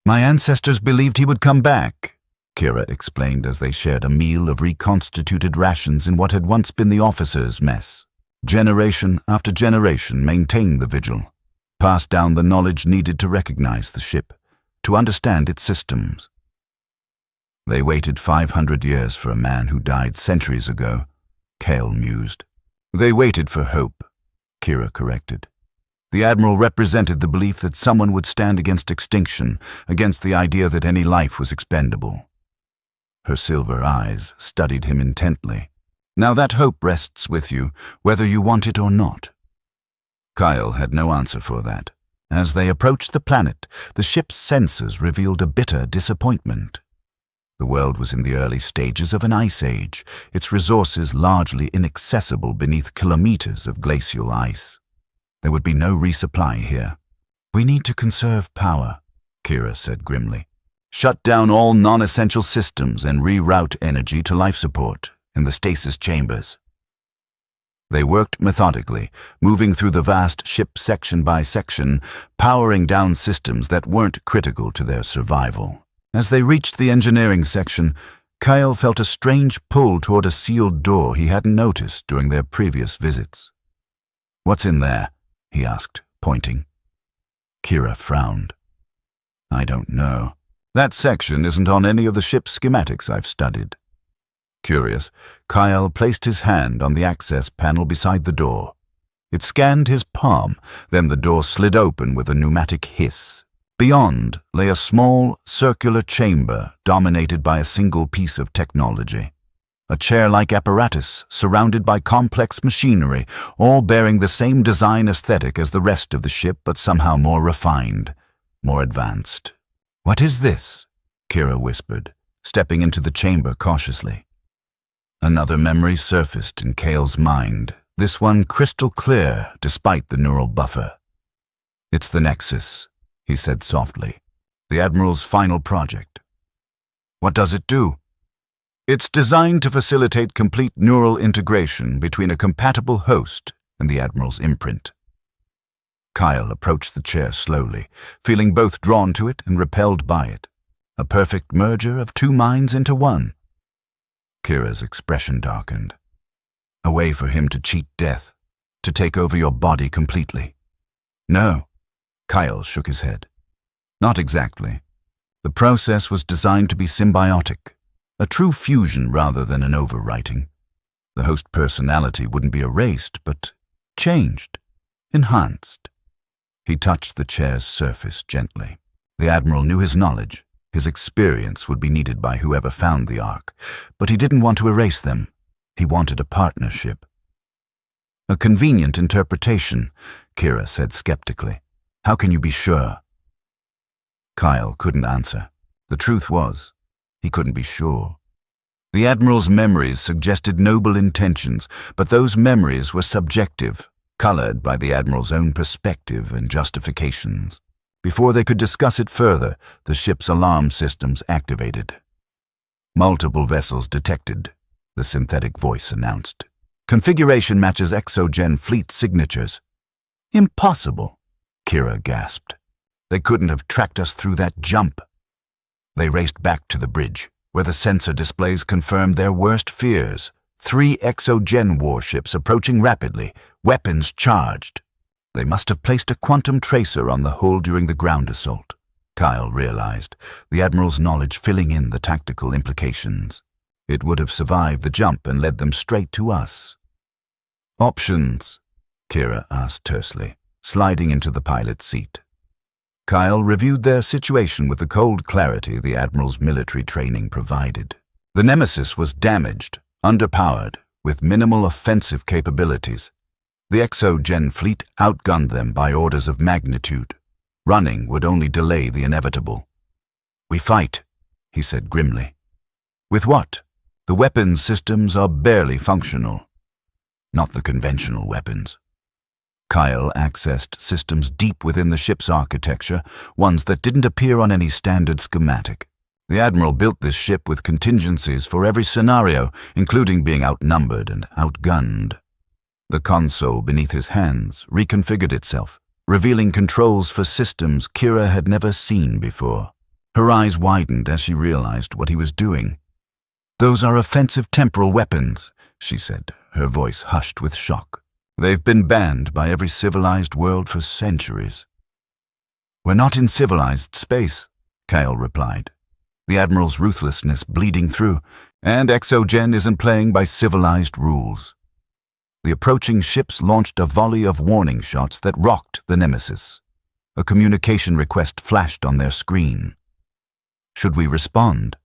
"My ancestors believed he would come back," Kira explained as they shared a meal of reconstituted rations in what had once been the officers' mess. Generation after generation maintained the vigil, passed down the knowledge needed to recognize the ship, to understand its systems. They waited 500 years for a man who died centuries ago, Kale mused. They waited for hope, Kira corrected. The Admiral represented the belief that someone would stand against extinction, against the idea that any life was expendable. Her silver eyes studied him intently. Now that hope rests with you, whether you want it or not. Kyle had no answer for that. As they approached the planet, the ship's sensors revealed a bitter disappointment. The world was in the early stages of an ice age, its resources largely inaccessible beneath kilometers of glacial ice. There would be no resupply here. We need to conserve power, Kira said grimly. Shut down all non-essential systems and reroute energy to life support in the stasis chambers. They worked methodically, moving through the vast ship section by section, powering down systems that weren't critical to their survival. As they reached the engineering section, Kyle felt a strange pull toward a sealed door he hadn't noticed during their previous visits. "What's in there?" he asked, pointing. Kira frowned. "I don't know. That section isn't on any of the ship's schematics I've studied." Curious, Kyle placed his hand on the access panel beside the door. It scanned his palm, then the door slid open with a pneumatic hiss. Beyond lay a small, circular chamber dominated by a single piece of technology. A chair-like apparatus surrounded by complex machinery, all bearing the same design aesthetic as the rest of the ship, but somehow more refined, more advanced. "What is this?" Kira whispered, stepping into the chamber cautiously. Another memory surfaced in Kale's mind, this one crystal clear despite the neural buffer. "It's the Nexus," he said softly, "the Admiral's final project." "What does it do?" "It's designed to facilitate complete neural integration between a compatible host and the Admiral's imprint." Kyle approached the chair slowly, feeling both drawn to it and repelled by it. A perfect merger of two minds into one. Kira's expression darkened. A way for him to cheat death, to take over your body completely. "No." Kyle shook his head. "Not exactly. The process was designed to be symbiotic, a true fusion rather than an overwriting. The host personality wouldn't be erased, but changed, enhanced." He touched the chair's surface gently. The Admiral knew his knowledge. His experience would be needed by whoever found the Ark, but he didn't want to erase them. He wanted a partnership. "A convenient interpretation," Kira said skeptically. "How can you be sure?" Kyle couldn't answer. The truth was, he couldn't be sure. The Admiral's memories suggested noble intentions, but those memories were subjective, colored by the Admiral's own perspective and justifications. Before they could discuss it further, the ship's alarm systems activated. "Multiple vessels detected," the synthetic voice announced. "Configuration matches Exogen fleet signatures." "Impossible," Kira gasped. "They couldn't have tracked us through that jump." They raced back to the bridge, where the sensor displays confirmed their worst fears. 3 Exogen warships approaching rapidly, weapons charged. They must have placed a quantum tracer on the hull during the ground assault, Kyle realized, the Admiral's knowledge filling in the tactical implications. It would have survived the jump and led them straight to us. "Options?" Kira asked tersely, sliding into the pilot's seat. Kyle reviewed their situation with the cold clarity the Admiral's military training provided. The Nemesis was damaged, underpowered, with minimal offensive capabilities. The Exogen fleet outgunned them by orders of magnitude. Running would only delay the inevitable. "We fight," he said grimly. "With what? The weapons systems are barely functional." "Not the conventional weapons." Kyle accessed systems deep within the ship's architecture, ones that didn't appear on any standard schematic. The Admiral built this ship with contingencies for every scenario, including being outnumbered and outgunned. The console beneath his hands reconfigured itself, revealing controls for systems Kira had never seen before. Her eyes widened as she realized what he was doing. "Those are offensive temporal weapons," she said, her voice hushed with shock. "They've been banned by every civilized world for centuries." "We're not in civilized space," Kyle replied. the Admiral's ruthlessness bleeding through, and Exogen isn't playing by civilized rules. The approaching ships launched a volley of warning shots that rocked the Nemesis. A communication request flashed on their screen. "Should we respond?"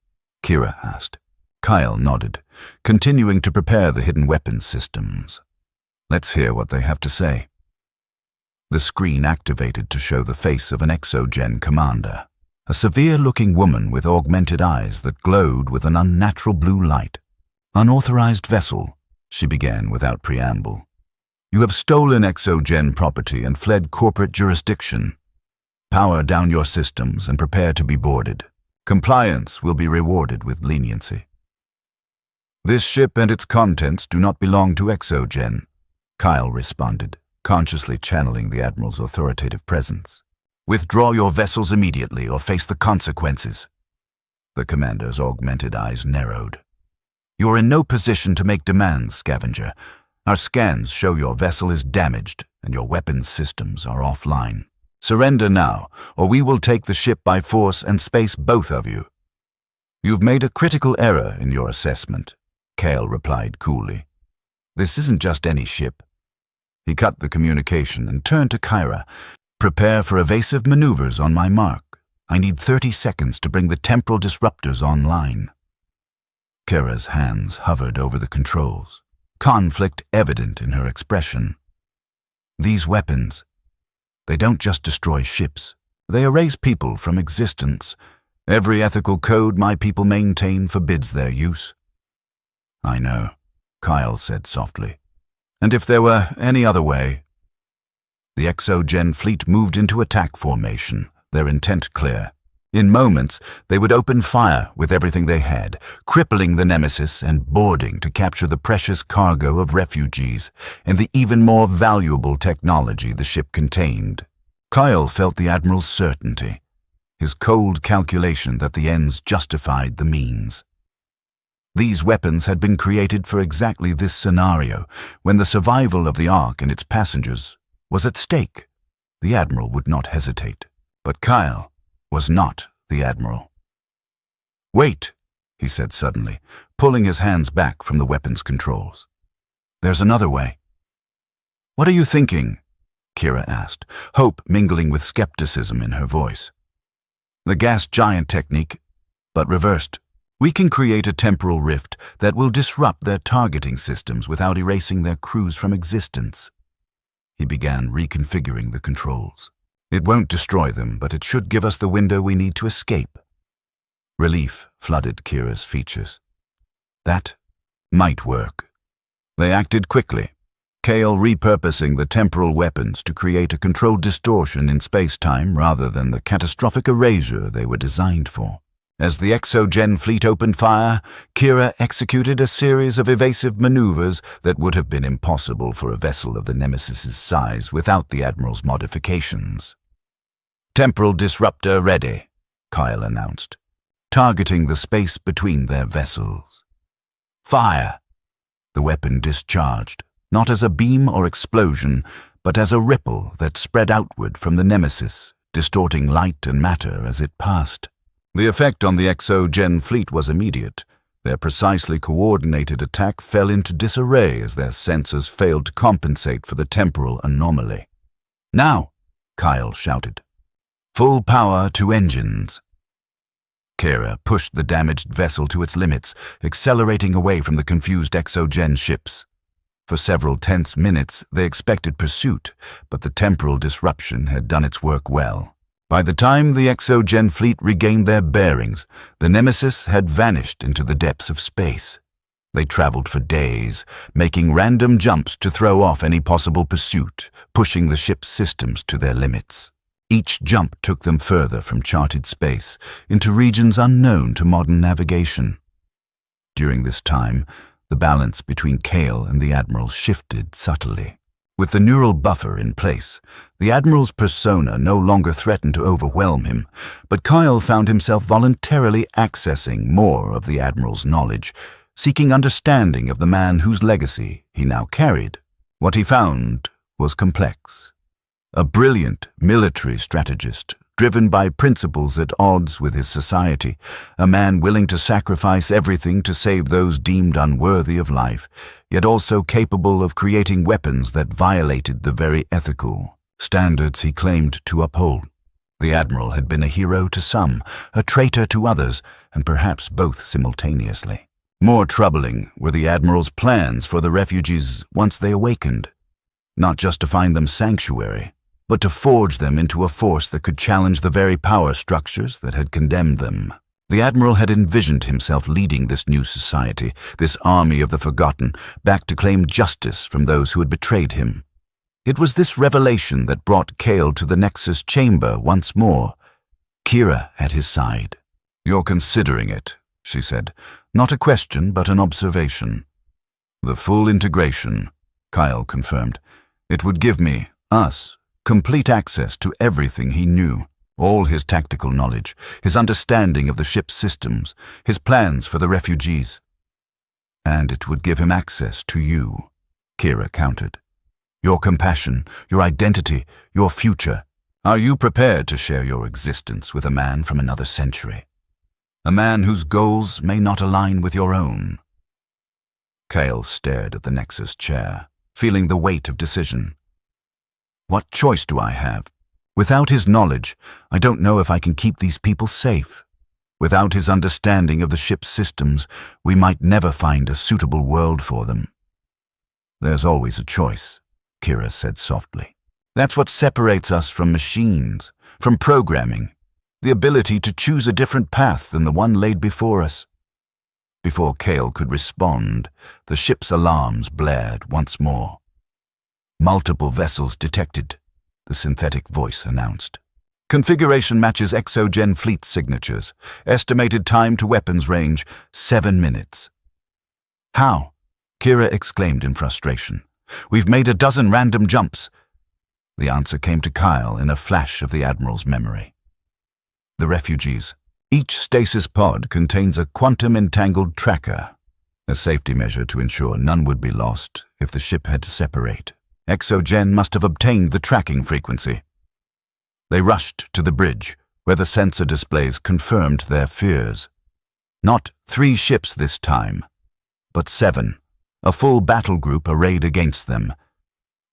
Kira asked. Kyle nodded, continuing to prepare the hidden weapons systems. "Let's hear what they have to say." The screen activated to show the face of an Exogen commander, a severe-looking woman with augmented eyes that glowed with an unnatural blue light. "Unauthorized vessel," she began without preamble. "You have stolen Exogen property and fled corporate jurisdiction. Power down your systems and prepare to be boarded. Compliance will be rewarded with leniency." "This ship and its contents do not belong to Exogen," Kyle responded, consciously channeling the Admiral's authoritative presence. "Withdraw your vessels immediately or face the consequences." The commander's augmented eyes narrowed. "You are in no position to make demands, Scavenger. Our scans show your vessel is damaged and your weapons systems are offline. Surrender now, or we will take the ship by force and space both of you." "You've made a critical error in your assessment," Kale replied coolly. "This isn't just any ship." He cut the communication and turned to Kyra. "Prepare for evasive maneuvers on my mark. I need 30 seconds to bring the temporal disruptors online." Kyra's hands hovered over the controls, conflict evident in her expression. "These weapons, they don't just destroy ships. They erase people from existence. Every ethical code my people maintain forbids their use." "I know," Kyle said softly. "And if there were any other way?" The Exogen fleet moved into attack formation, their intent clear. In moments, they would open fire with everything they had, crippling the Nemesis and boarding to capture the precious cargo of refugees and the even more valuable technology the ship contained. Kyle felt the Admiral's certainty, his cold calculation that the ends justified the means. These weapons had been created for exactly this scenario, when the survival of the Ark and its passengers was at stake. The Admiral would not hesitate, but Kyle was not the Admiral. "Wait," he said suddenly, pulling his hands back from the weapons controls. "There's another way." "What are you thinking?" Kira asked, hope mingling with skepticism in her voice. "The gas giant technique, but reversed. We can create a temporal rift that will disrupt their targeting systems without erasing their crews from existence." He began reconfiguring the controls. "It won't destroy them, but it should give us the window we need to escape." Relief flooded Kira's features. That might work. They acted quickly, Kale repurposing the temporal weapons to create a controlled distortion in space-time rather than the catastrophic erasure they were designed for. As the Exogen fleet opened fire, Kira executed a series of evasive maneuvers that would have been impossible for a vessel of the Nemesis's size without the Admiral's modifications. "Temporal disruptor ready," Kyle announced, targeting the space between their vessels. "Fire!" The weapon discharged, not as a beam or explosion, but as a ripple that spread outward from the Nemesis, distorting light and matter as it passed. The effect on the Exogen fleet was immediate. Their precisely coordinated attack fell into disarray as their sensors failed to compensate for the temporal anomaly. "Now!" Kyle shouted. "Full power to engines." Kira pushed the damaged vessel to its limits, accelerating away from the confused Exogen ships. For several tense minutes, they expected pursuit, but the temporal disruption had done its work well. By the time the Exogen fleet regained their bearings, the Nemesis had vanished into the depths of space. They traveled for days, making random jumps to throw off any possible pursuit, pushing the ship's systems to their limits. Each jump took them further from charted space, into regions unknown to modern navigation. During this time, the balance between Kale and the Admiral shifted subtly. With the neural buffer in place, the Admiral's persona no longer threatened to overwhelm him, but Kyle found himself voluntarily accessing more of the Admiral's knowledge, seeking understanding of the man whose legacy he now carried. What he found was complex. A brilliant military strategist, driven by principles at odds with his society, a man willing to sacrifice everything to save those deemed unworthy of life, yet also capable of creating weapons that violated the very ethical standards he claimed to uphold. The Admiral had been a hero to some, a traitor to others, and perhaps both simultaneously. More troubling were the Admiral's plans for the refugees once they awakened, not just to find them sanctuary, but to forge them into a force that could challenge the very power structures that had condemned them. The Admiral had envisioned himself leading this new society, this army of the forgotten, back to claim justice from those who had betrayed him. It was this revelation that brought Kale to the Nexus chamber once more, Kira at his side. "You're considering it," she said. "Not a question, but an observation." "The full integration," Kyle confirmed. "It would give me, us, complete access to everything he knew, all his tactical knowledge, his understanding of the ship's systems, his plans for the refugees. And it would give him access to you," Kira countered. "Your compassion, your identity, your future. Are you prepared to share your existence with a man from another century? A man whose goals may not align with your own?" Kale stared at the Nexus chair, feeling the weight of decision. "What choice do I have? Without his knowledge, I don't know if I can keep these people safe. Without his understanding of the ship's systems, we might never find a suitable world for them." "There's always a choice," Kira said softly. "That's what separates us from machines, from programming, the ability to choose a different path than the one laid before us." Before Kale could respond, the ship's alarms blared once more. "Multiple vessels detected," the synthetic voice announced. "Configuration matches Exogen fleet signatures. Estimated time to weapons range, 7 minutes. "How?" Kira exclaimed in frustration. "We've made a dozen random jumps." The answer came to Kyle in a flash of the Admiral's memory. "The refugees. Each stasis pod contains a quantum-entangled tracker, a safety measure to ensure none would be lost if the ship had to separate. Exogen must have obtained the tracking frequency." They rushed to the bridge, where the sensor displays confirmed their fears. Not 3 ships this time, but 7. A full battle group arrayed against them.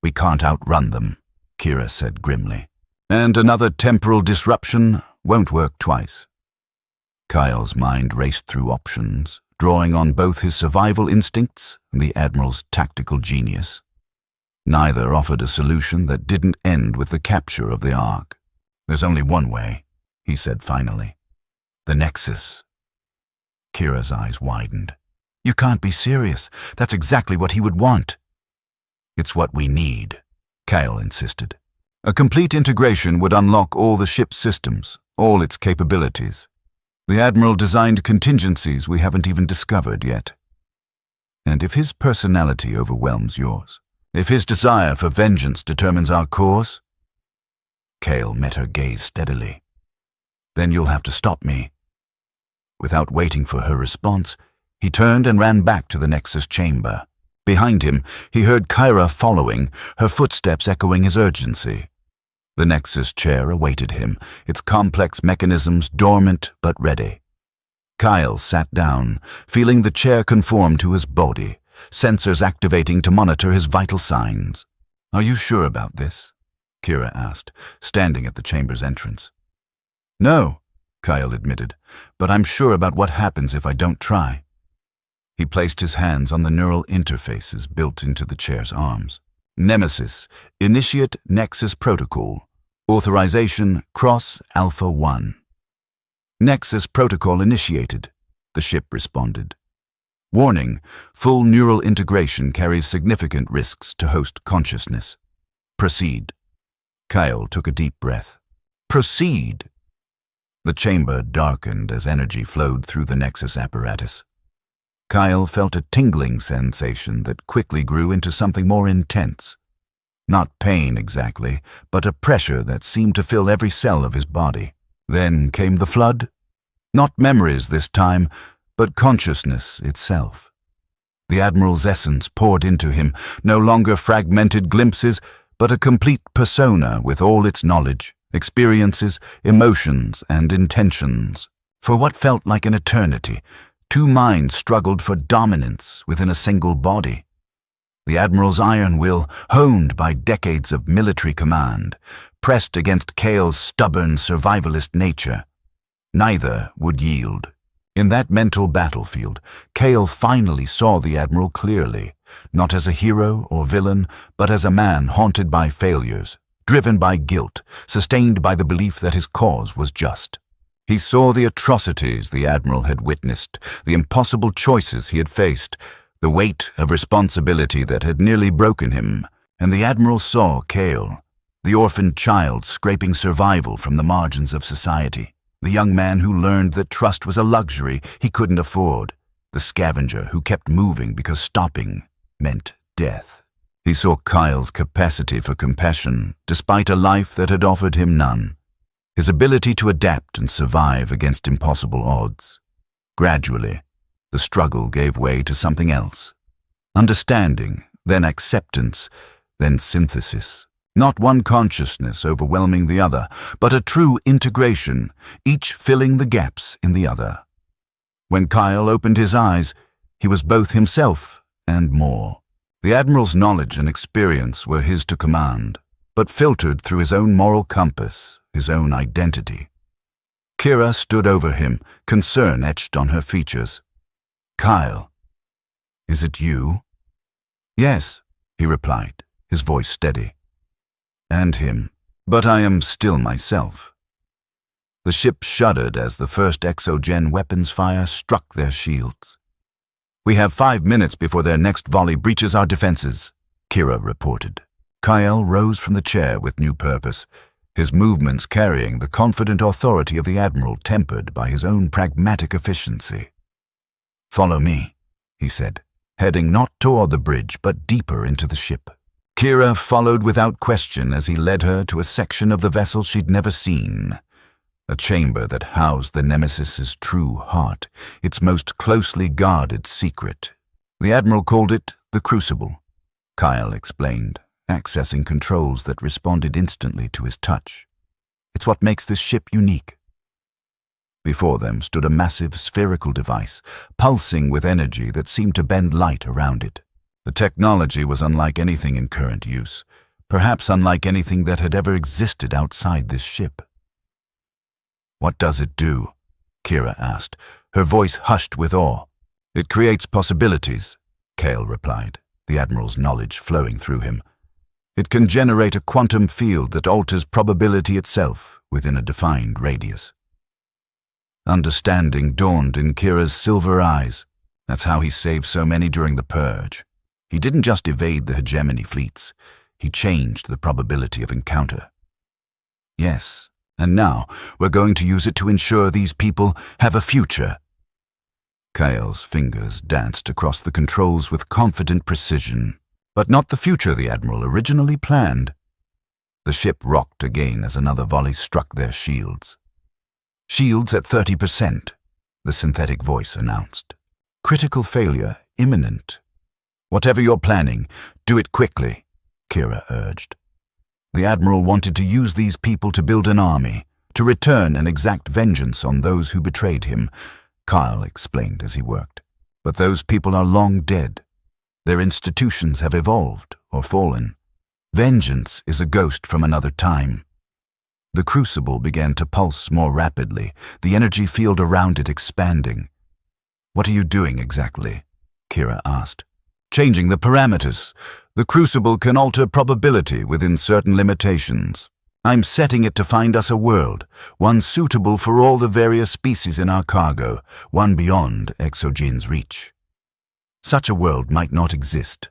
"We can't outrun them," Kira said grimly. "And another temporal disruption won't work twice." Kyle's mind raced through options, drawing on both his survival instincts and the Admiral's tactical genius. Neither offered a solution that didn't end with the capture of the Ark. "There's only one way," he said finally. "The Nexus." Kira's eyes widened. "You can't be serious. That's exactly what he would want." "It's what we need," Kyle insisted. "A complete integration would unlock all the ship's systems, all its capabilities. The Admiral designed contingencies we haven't even discovered yet. And if his personality overwhelms yours, if his desire for vengeance determines our course..." Kale met her gaze steadily. "Then you'll have to stop me." Without waiting for her response, he turned and ran back to the Nexus chamber. Behind him, he heard Kira following, her footsteps echoing his urgency. The Nexus chair awaited him, its complex mechanisms dormant but ready. Kyle sat down, feeling the chair conform to his body, sensors activating to monitor his vital signs. "Are you sure about this?" Kira asked, standing at the chamber's entrance. "No," Kyle admitted, "but I'm sure about what happens if I don't try." He placed his hands on the neural interfaces built into the chair's arms. "Nemesis, initiate Nexus protocol. Authorization Cross Alpha 1. "Nexus protocol initiated," the ship responded. "Warning, full neural integration carries significant risks to host consciousness. Proceed." Kyle took a deep breath. "Proceed." The chamber darkened as energy flowed through the Nexus apparatus. Kyle felt a tingling sensation that quickly grew into something more intense. Not pain exactly, but a pressure that seemed to fill every cell of his body. Then came the flood. Not memories this time, but consciousness itself. The Admiral's essence poured into him, no longer fragmented glimpses, but a complete persona with all its knowledge, experiences, emotions, and intentions. For what felt like an eternity, two minds struggled for dominance within a single body. The Admiral's iron will, honed by decades of military command, pressed against Kale's stubborn survivalist nature. Neither would yield. In that mental battlefield, Kale finally saw the Admiral clearly, not as a hero or villain, but as a man haunted by failures, driven by guilt, sustained by the belief that his cause was just. He saw the atrocities the Admiral had witnessed, the impossible choices he had faced, the weight of responsibility that had nearly broken him, and the Admiral saw Kale, the orphaned child scraping survival from the margins of society, the young man who learned that trust was a luxury he couldn't afford, the scavenger who kept moving because stopping meant death. He saw Kyle's capacity for compassion, despite a life that had offered him none, his ability to adapt and survive against impossible odds. Gradually, the struggle gave way to something else. Understanding, then acceptance, then synthesis. Not one consciousness overwhelming the other, but a true integration, each filling the gaps in the other. When Kyle opened his eyes, he was both himself and more. The Admiral's knowledge and experience were his to command, but filtered through his own moral compass, his own identity. Kira stood over him, concern etched on her features. "Kyle, is it you?" "Yes," he replied, his voice steady. "And him, but I am still myself." The ship shuddered as the first exogen weapons fire struck their shields. "We have 5 minutes before their next volley breaches our defenses," Kira reported. Kyle rose from the chair with new purpose, his movements carrying the confident authority of the Admiral tempered by his own pragmatic efficiency. "Follow me," he said, heading not toward the bridge but deeper into the ship. Kira followed without question as he led her to a section of the vessel she'd never seen, a chamber that housed the Nemesis's true heart, its most closely guarded secret. The Admiral called it the Crucible, Kyle explained, accessing controls that responded instantly to his touch. "It's what makes this ship unique." Before them stood a massive spherical device, pulsing with energy that seemed to bend light around it. The technology was unlike anything in current use, perhaps unlike anything that had ever existed outside this ship. "What does it do?" Kira asked, her voice hushed with awe. "It creates possibilities," Kale replied, the Admiral's knowledge flowing through him. "It can generate a quantum field that alters probability itself within a defined radius." Understanding dawned in Kira's silver eyes. That's how he saved so many during the Purge. He didn't just evade the hegemony fleets, he changed the probability of encounter. "Yes, and now we're going to use it to ensure these people have a future." Kyle's fingers danced across the controls with confident precision, but not the future the Admiral originally planned. The ship rocked again as another volley struck their shields. "Shields at 30%, the synthetic voice announced. "Critical failure imminent." "Whatever you're planning, do it quickly," Kira urged. The Admiral wanted to use these people to build an army, to return and exact vengeance on those who betrayed him, Kyle explained as he worked. But those people are long dead. Their institutions have evolved or fallen. Vengeance is a ghost from another time. The Crucible began to pulse more rapidly, the energy field around it expanding. "What are you doing exactly?" Kira asked. "Changing the parameters. The Crucible can alter probability within certain limitations. I'm setting it to find us a world, one suitable for all the various species in our cargo, one beyond Exogen's reach. Such a world might not exist."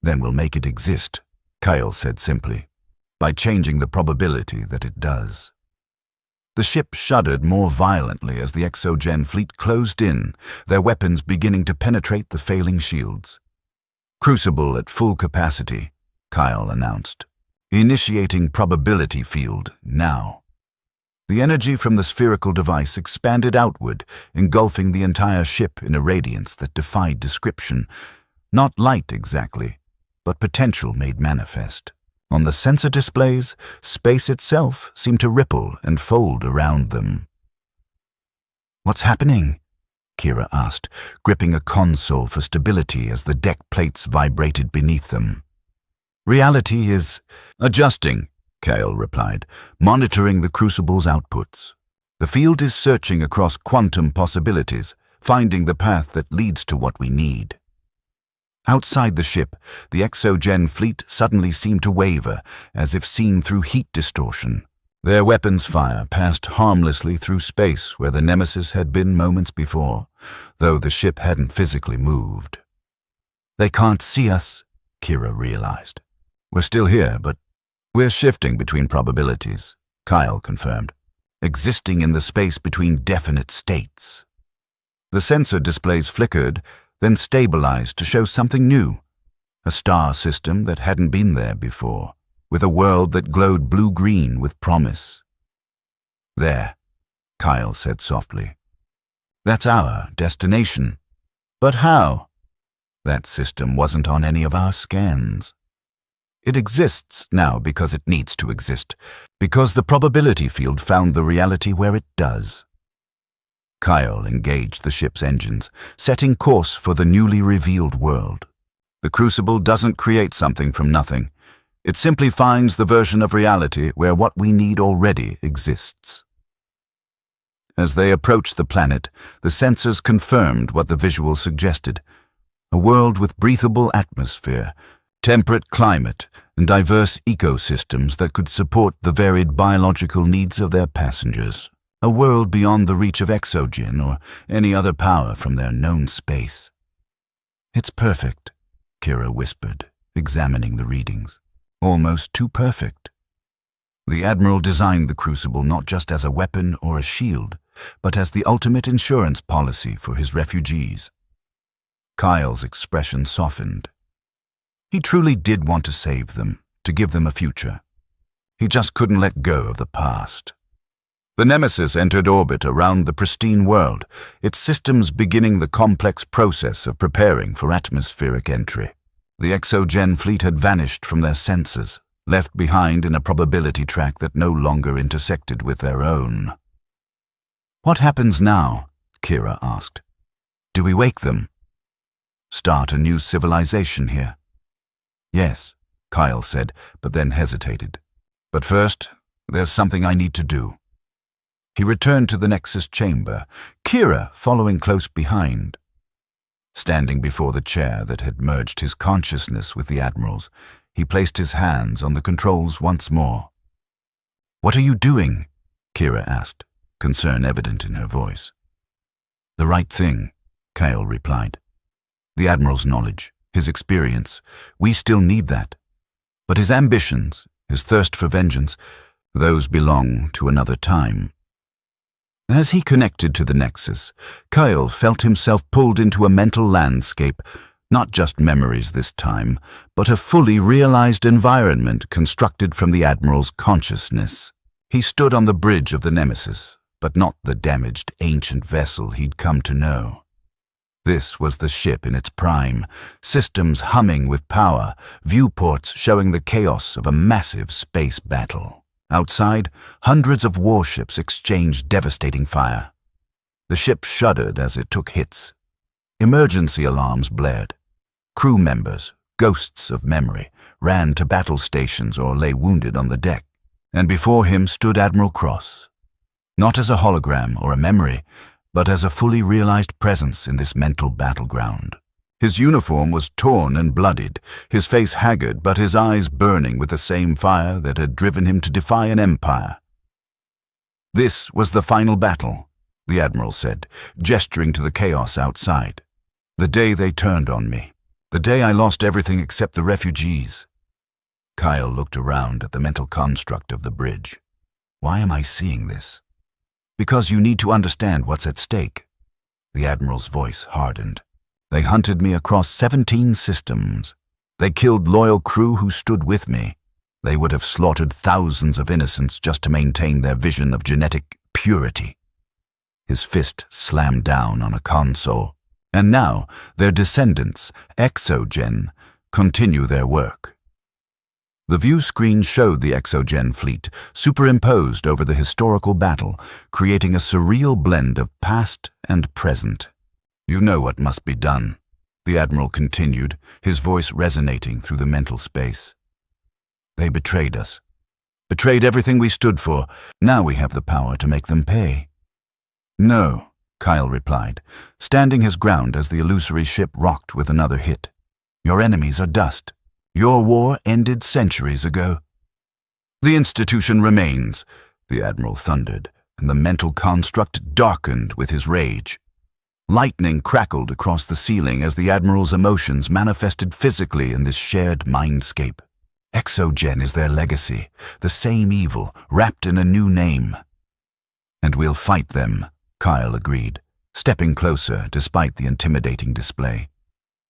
"Then we'll make it exist," Kyle said simply, "by changing the probability that it does." The ship shuddered more violently as the Exogen fleet closed in, their weapons beginning to penetrate the failing shields. "Crucible at full capacity," Kyle announced. "Initiating probability field now." The energy from the spherical device expanded outward, engulfing the entire ship in a radiance that defied description. Not light exactly, but potential made manifest. On the sensor displays, space itself seemed to ripple and fold around them. "What's happening?" Kira asked, gripping a console for stability as the deck plates vibrated beneath them. "Reality is adjusting," Kale replied, monitoring the crucible's outputs. "The field is searching across quantum possibilities, finding the path that leads to what we need." Outside the ship, the Exogen fleet suddenly seemed to waver, as if seen through heat distortion. Their weapons fire passed harmlessly through space where the Nemesis had been moments before, though the ship hadn't physically moved. "They can't see us," Kira realized. "We're still here, but we're shifting between probabilities," Kyle confirmed, "existing in the space between definite states." The sensor displays flickered, then stabilized to show something new, a star system that hadn't been there before, with a world that glowed blue-green with promise. "There," Kyle said softly. "That's our destination." "But how?" "That system wasn't on any of our scans. It exists now because it needs to exist, because the probability field found the reality where it does." Kyle engaged the ship's engines, setting course for the newly revealed world. The crucible doesn't create something from nothing. It simply finds the version of reality where what we need already exists. As they approached the planet, the sensors confirmed what the visual suggested: a world with breathable atmosphere, temperate climate, and diverse ecosystems that could support the varied biological needs of their passengers. A world beyond the reach of Exogen or any other power from their known space. "It's perfect," Kira whispered, examining the readings. "Almost too perfect." The Admiral designed the crucible not just as a weapon or a shield, but as the ultimate insurance policy for his refugees. Kyle's expression softened. He truly did want to save them, to give them a future. He just couldn't let go of the past. The Nemesis entered orbit around the pristine world, its systems beginning the complex process of preparing for atmospheric entry. The Exogen fleet had vanished from their sensors, left behind in a probability track that no longer intersected with their own. "What happens now?" Kira asked. "Do we wake them? Start a new civilization here?" "Yes," Kyle said, but then hesitated. "But first, there's something I need to do." He returned to the Nexus chamber, Kira following close behind. Standing before the chair that had merged his consciousness with the Admiral's, he placed his hands on the controls once more. "What are you doing?" Kira asked, concern evident in her voice. "The right thing," Kyle replied. "The Admiral's knowledge, his experience, we still need that. But his ambitions, his thirst for vengeance, those belong to another time." As he connected to the Nexus, Kyle felt himself pulled into a mental landscape, not just memories this time, but a fully realized environment constructed from the Admiral's consciousness. He stood on the bridge of the Nemesis, but not the damaged ancient vessel he'd come to know. This was the ship in its prime, systems humming with power, viewports showing the chaos of a massive space battle. Outside, hundreds of warships exchanged devastating fire. The ship shuddered as it took hits. Emergency alarms blared. Crew members, ghosts of memory, ran to battle stations or lay wounded on the deck. And before him stood Admiral Cross, not as a hologram or a memory, but as a fully realized presence in this mental battleground. His uniform was torn and bloodied, his face haggard but his eyes burning with the same fire that had driven him to defy an empire. "This was the final battle," the Admiral said, gesturing to the chaos outside. "The day they turned on me. The day I lost everything except the refugees." Kyle looked around at the mental construct of the bridge. "Why am I seeing this?" "Because you need to understand what's at stake." The Admiral's voice hardened. "They hunted me across 17 systems. They killed loyal crew who stood with me. They would have slaughtered thousands of innocents just to maintain their vision of genetic purity." His fist slammed down on a console. "And now, their descendants, Exogen, continue their work." The view screen showed the Exogen fleet superimposed over the historical battle, creating a surreal blend of past and present. "You know what must be done," the Admiral continued, his voice resonating through the mental space. "They betrayed us. Betrayed everything we stood for. Now we have the power to make them pay." "No," Kyle replied, standing his ground as the illusory ship rocked with another hit. "Your enemies are dust. Your war ended centuries ago." "The institution remains," the Admiral thundered, and the mental construct darkened with his rage. Lightning crackled across the ceiling as the Admiral's emotions manifested physically in this shared mindscape. Exogen is their legacy, the same evil, wrapped in a new name. "And we'll fight them," Kyle agreed, stepping closer despite the intimidating display.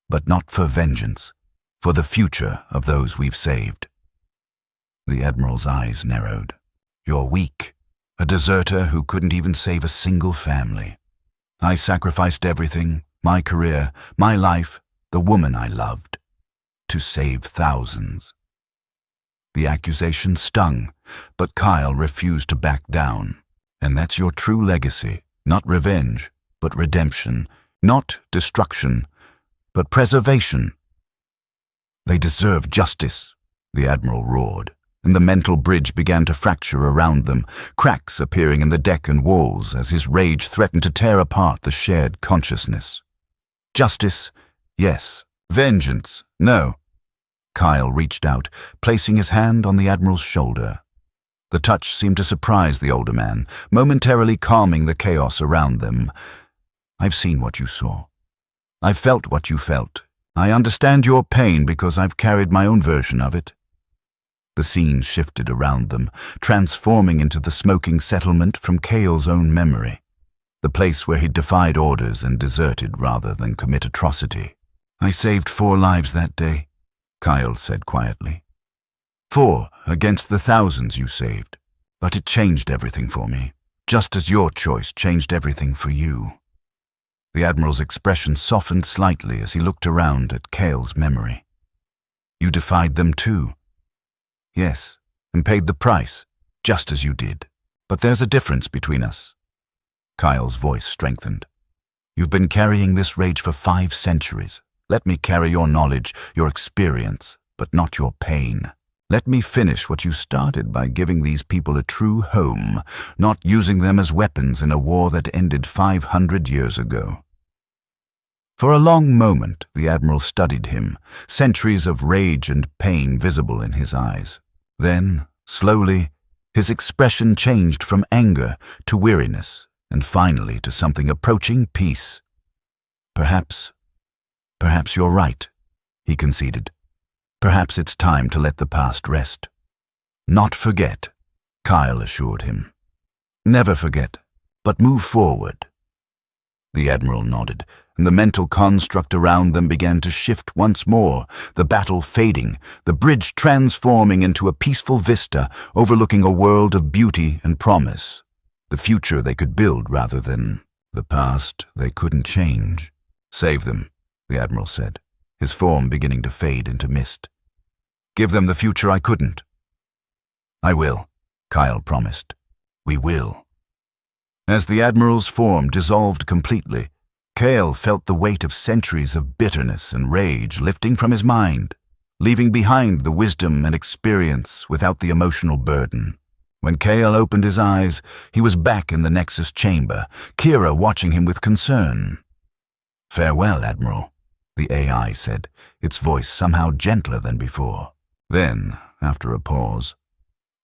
"But not for vengeance, for the future of those we've saved." The Admiral's eyes narrowed. "You're weak, a deserter who couldn't even save a single family. I sacrificed everything, my career, my life, the woman I loved, to save thousands." The accusation stung, but Kyle refused to back down. "And that's your true legacy, not revenge, but redemption, not destruction, but preservation." "They deserve justice," the Admiral roared, and the mental bridge began to fracture around them, cracks appearing in the deck and walls as his rage threatened to tear apart the shared consciousness. "Justice, yes. Vengeance, no." Kyle reached out, placing his hand on the Admiral's shoulder. The touch seemed to surprise the older man, momentarily calming the chaos around them. "I've seen what you saw. I've felt what you felt. I understand your pain because I've carried my own version of it." The scene shifted around them, transforming into the smoking settlement from Kale's own memory, the place where he'd defied orders and deserted rather than commit atrocity. "I saved 4 lives that day," Kyle said quietly. 4 against the thousands you saved, but it changed everything for me, just as your choice changed everything for you." The Admiral's expression softened slightly as he looked around at Kale's memory. "You defied them too." "Yes, and paid the price, just as you did. But there's a difference between us." Kyle's voice strengthened. "You've been carrying this rage for 5 centuries. Let me carry your knowledge, your experience, but not your pain. Let me finish what you started by giving these people a true home, not using them as weapons in a war that ended 500 years ago." For a long moment, the Admiral studied him, centuries of rage and pain visible in his eyes. Then, slowly, his expression changed from anger to weariness, and finally to something approaching peace. Perhaps you're right," he conceded. "Perhaps it's time to let the past rest." "Not forget," Kyle assured him. "Never forget, but move forward." The Admiral nodded, and the mental construct around them began to shift once more, the battle fading, the bridge transforming into a peaceful vista overlooking a world of beauty and promise, the future they could build rather than the past they couldn't change. "Save them," the Admiral said, his form beginning to fade into mist. "Give them the future I couldn't." "I will," Kyle promised. "We will." As the Admiral's form dissolved completely, Kale felt the weight of centuries of bitterness and rage lifting from his mind, leaving behind the wisdom and experience without the emotional burden. When Kale opened his eyes, he was back in the Nexus chamber, Kira watching him with concern. "Farewell, Admiral," the AI said, its voice somehow gentler than before. Then, after a pause,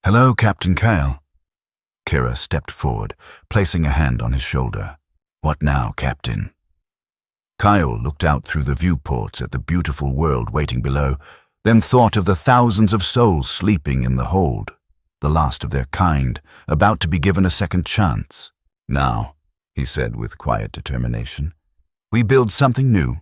"Hello, Captain Kale." Kira stepped forward, placing a hand on his shoulder. "What now, Captain?" Kyle looked out through the viewports at the beautiful world waiting below, then thought of the thousands of souls sleeping in the hold, the last of their kind, about to be given a second chance. "Now," he said with quiet determination, "we build something new,